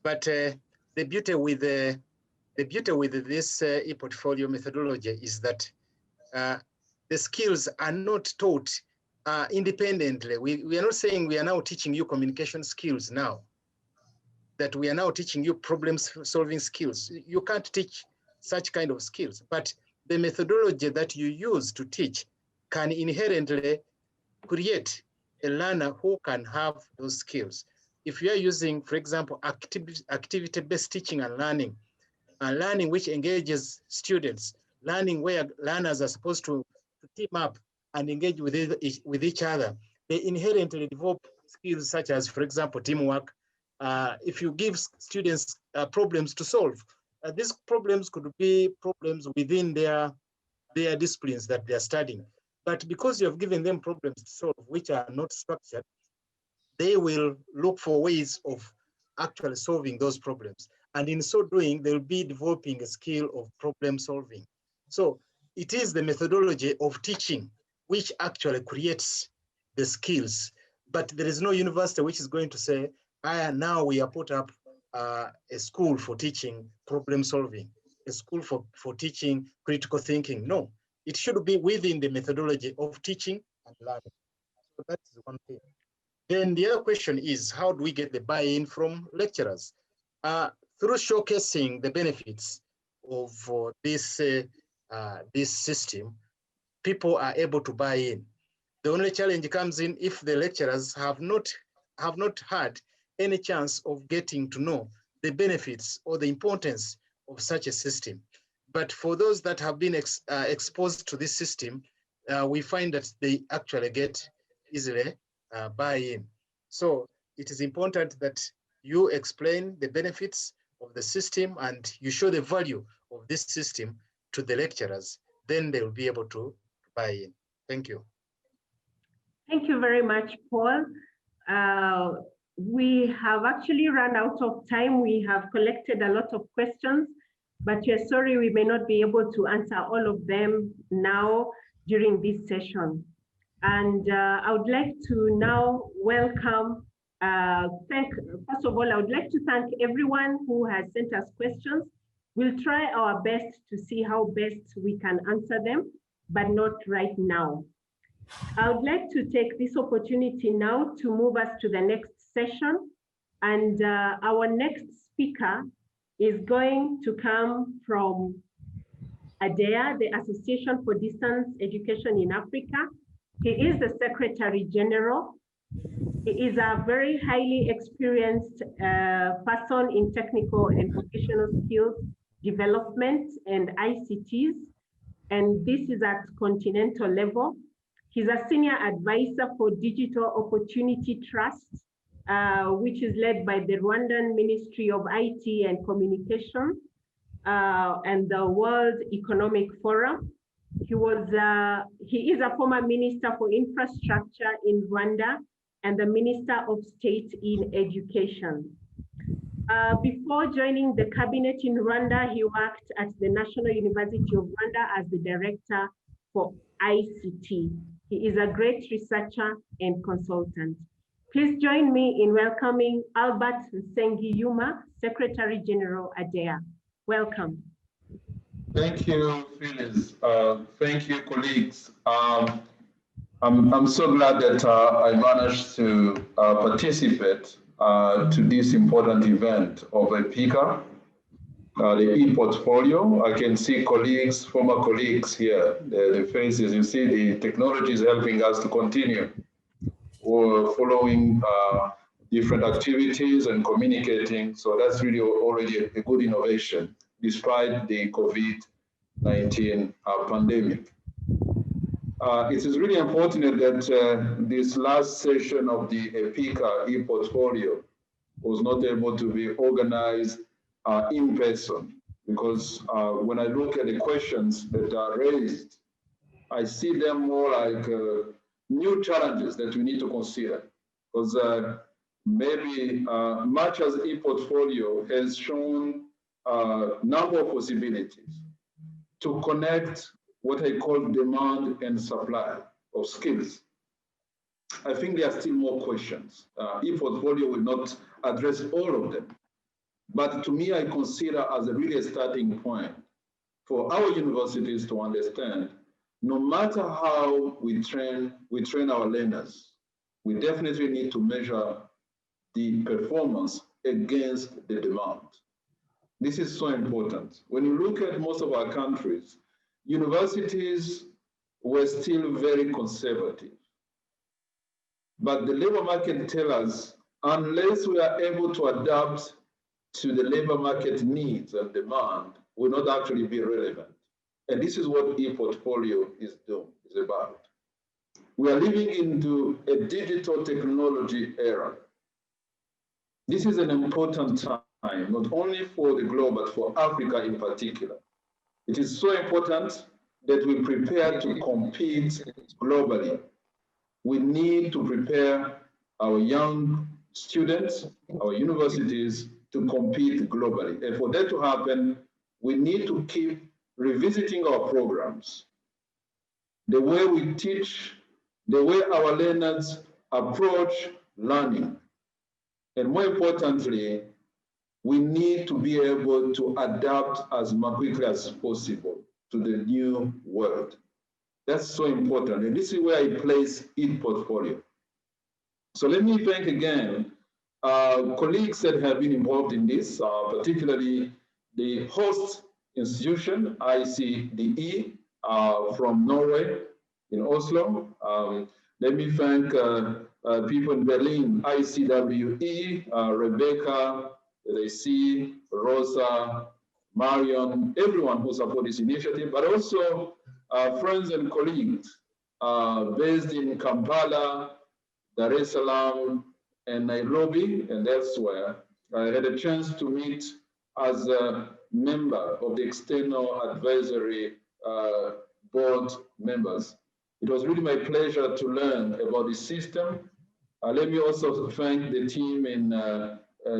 But the beauty with this e-portfolio methodology is that the skills are not taught independently. We are not saying we are now teaching you communication skills now, that we are now teaching you problem-solving skills. You can't teach such kind of skills, but the methodology that you use to teach can inherently create a learner who can have those skills. If you are using, for example, activity-based teaching and learning which engages students, learning where learners are supposed to team up and engage with each other, they inherently develop skills such as, for example, teamwork. If you give students problems to solve, these problems could be problems within their disciplines that they are studying. But because you have given them problems to solve which are not structured, they will look for ways of actually solving those problems. And in so doing, they'll be developing a skill of problem solving. So it is the methodology of teaching which actually creates the skills. But there is no university which is going to say, now we are put up a school for teaching problem solving, a school for teaching critical thinking. No, it should be within the methodology of teaching and learning. So that is one thing. Then the other question is, how do we get the buy-in from lecturers? Through showcasing the benefits of this system, people are able to buy in. The only challenge comes in if the lecturers have not had any chance of getting to know the benefits or the importance of such a system. But for those that have been exposed to this system, we find that they actually get easily buy-in. So it is important that you explain the benefits of the system and you show the value of this system to the lecturers, then they will be able to buy in. Thank you. Thank you very much, Paul. We have actually run out of time. We have collected a lot of questions, but we're sorry we may not be able to answer all of them now during this session. And I would like to now welcome, first of all, I would like to thank everyone who has sent us questions. We'll try our best to see how best we can answer them, but not right now. I would like to take this opportunity now to move us to the next session. And our next speaker is going to come from ADEA, the Association for Distance Education in Africa. He is the Secretary General. He is a very highly experienced person in technical and vocational skills development and ICTs, and this is at continental level. He's a senior advisor for Digital Opportunity Trust, which is led by the Rwandan Ministry of IT and Communication and the World Economic Forum. He is a former Minister for Infrastructure in Rwanda and the Minister of State in Education. Before joining the cabinet in Rwanda, he worked at the National University of Rwanda as the Director for ICT. He is a great researcher and consultant. Please join me in welcoming Albert Nsengiyuma, Secretary General ADEA. Welcome. Thank you, Phyllis. Thank you, colleagues. I'm so glad that I managed to participate to this important event of Epica, the e-portfolio. I can see colleagues, former colleagues here, the faces. You see the technology is helping us to continue following different activities and communicating. So that's really already a good innovation, despite the COVID-19 pandemic. It is really unfortunate that this last session of the Epica e-portfolio was not able to be organized in person, because when I look at the questions that are raised, I see them more like new challenges that we need to consider. Because maybe much as e-portfolio has shown a number of possibilities to connect what I call demand and supply of skills. I think there are still more questions. E-portfolio will not address all of them. But to me, I consider as a really starting point for our universities to understand, no matter how we train our learners, we definitely need to measure the performance against the demand. This is so important. When you look at most of our countries, universities were still very conservative. But the labor market tells us, unless we are able to adapt to the labor market needs and demand, will not actually be relevant. And this is what e-portfolio is about. We are living into a digital technology era. This is an important time, not only for the globe, but for Africa in particular. It is so important that we prepare to compete globally. We need to prepare our young students, our universities, to compete globally. And for that to happen, we need to keep revisiting our programs, the way we teach, the way our learners approach learning. And more importantly, we need to be able to adapt as quickly as possible to the new world. That's so important. And this is where I place e-portfolio. So let me thank again colleagues that have been involved in this, particularly the host institution, ICDE, from Norway in Oslo. Let me thank people in Berlin, ICWE, Rebecca, Resi, Rosa, Marion, everyone who supported this initiative, but also friends and colleagues based in Kampala, Dar es Salaam, and Nairobi, and elsewhere. I had a chance to meet as a member of the external advisory board members. It was really my pleasure to learn about the system. Let me also thank the team in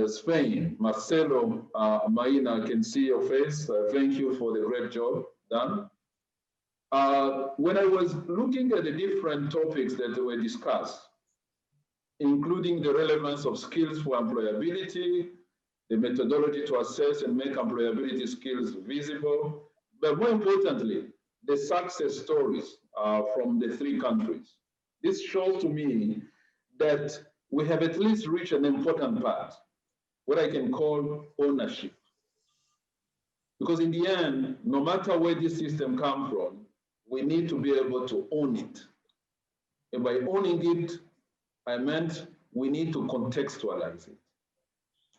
Spain. Marcelo, Maina, I can see your face. Thank you for the great job done. When I was looking at the different topics that were discussed, including the relevance of skills for employability, the methodology to assess and make employability skills visible, but more importantly, the success stories from the three countries. This shows to me that we have at least reached an important part. what I can call ownership. Because in the end, no matter where this system comes from, we need to be able to own it. And by owning it, I meant we need to contextualize it.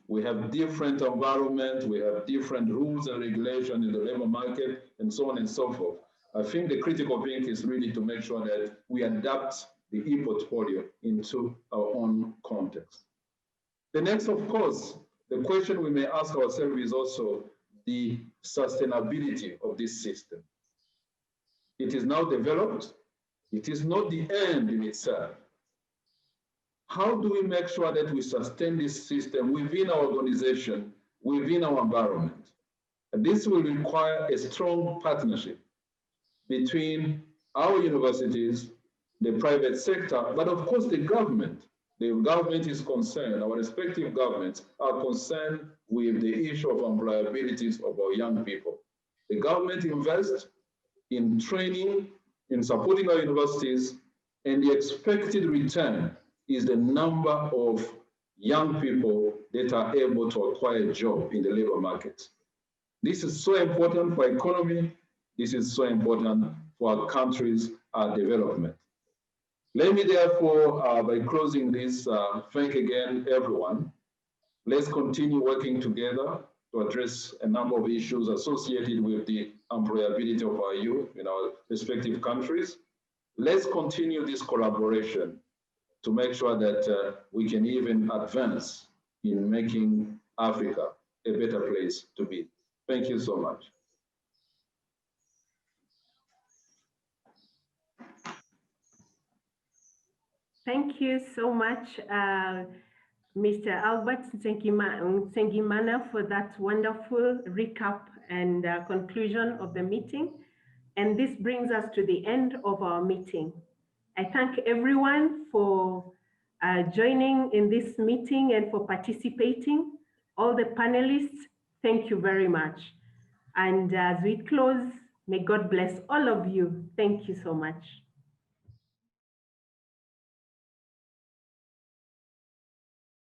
We have different environments, we have different rules and regulations in the labor market, and so on and so forth. I think the critical thing is really to make sure that we adapt the e-portfolio into our own context. The next, of course, the question we may ask ourselves is also the sustainability of this system. It is now developed. It is not the end in itself. How do we make sure that we sustain this system within our organization, within our environment? And this will require a strong partnership between our universities, the private sector, but of course the government. The government is concerned, our respective governments are concerned with the issue of employability of our young people. The government invests in training, in supporting our universities, and the expected return is the number of young people that are able to acquire a job in the labor market. This is so important for economy. This is so important for our country's development. Let me therefore, by closing this, thank again everyone. Let's continue working together to address a number of issues associated with the employability of our youth in our respective countries. Let's continue this collaboration to make sure that we can even advance in making Africa a better place to be. Thank you so much. Thank you so much, Mr. Albert Nsengimana, for that wonderful recap and conclusion of the meeting. And this brings us to the end of our meeting. I thank everyone for joining in this meeting and for participating. All the panelists, thank you very much. And as we close, may God bless all of you. Thank you so much.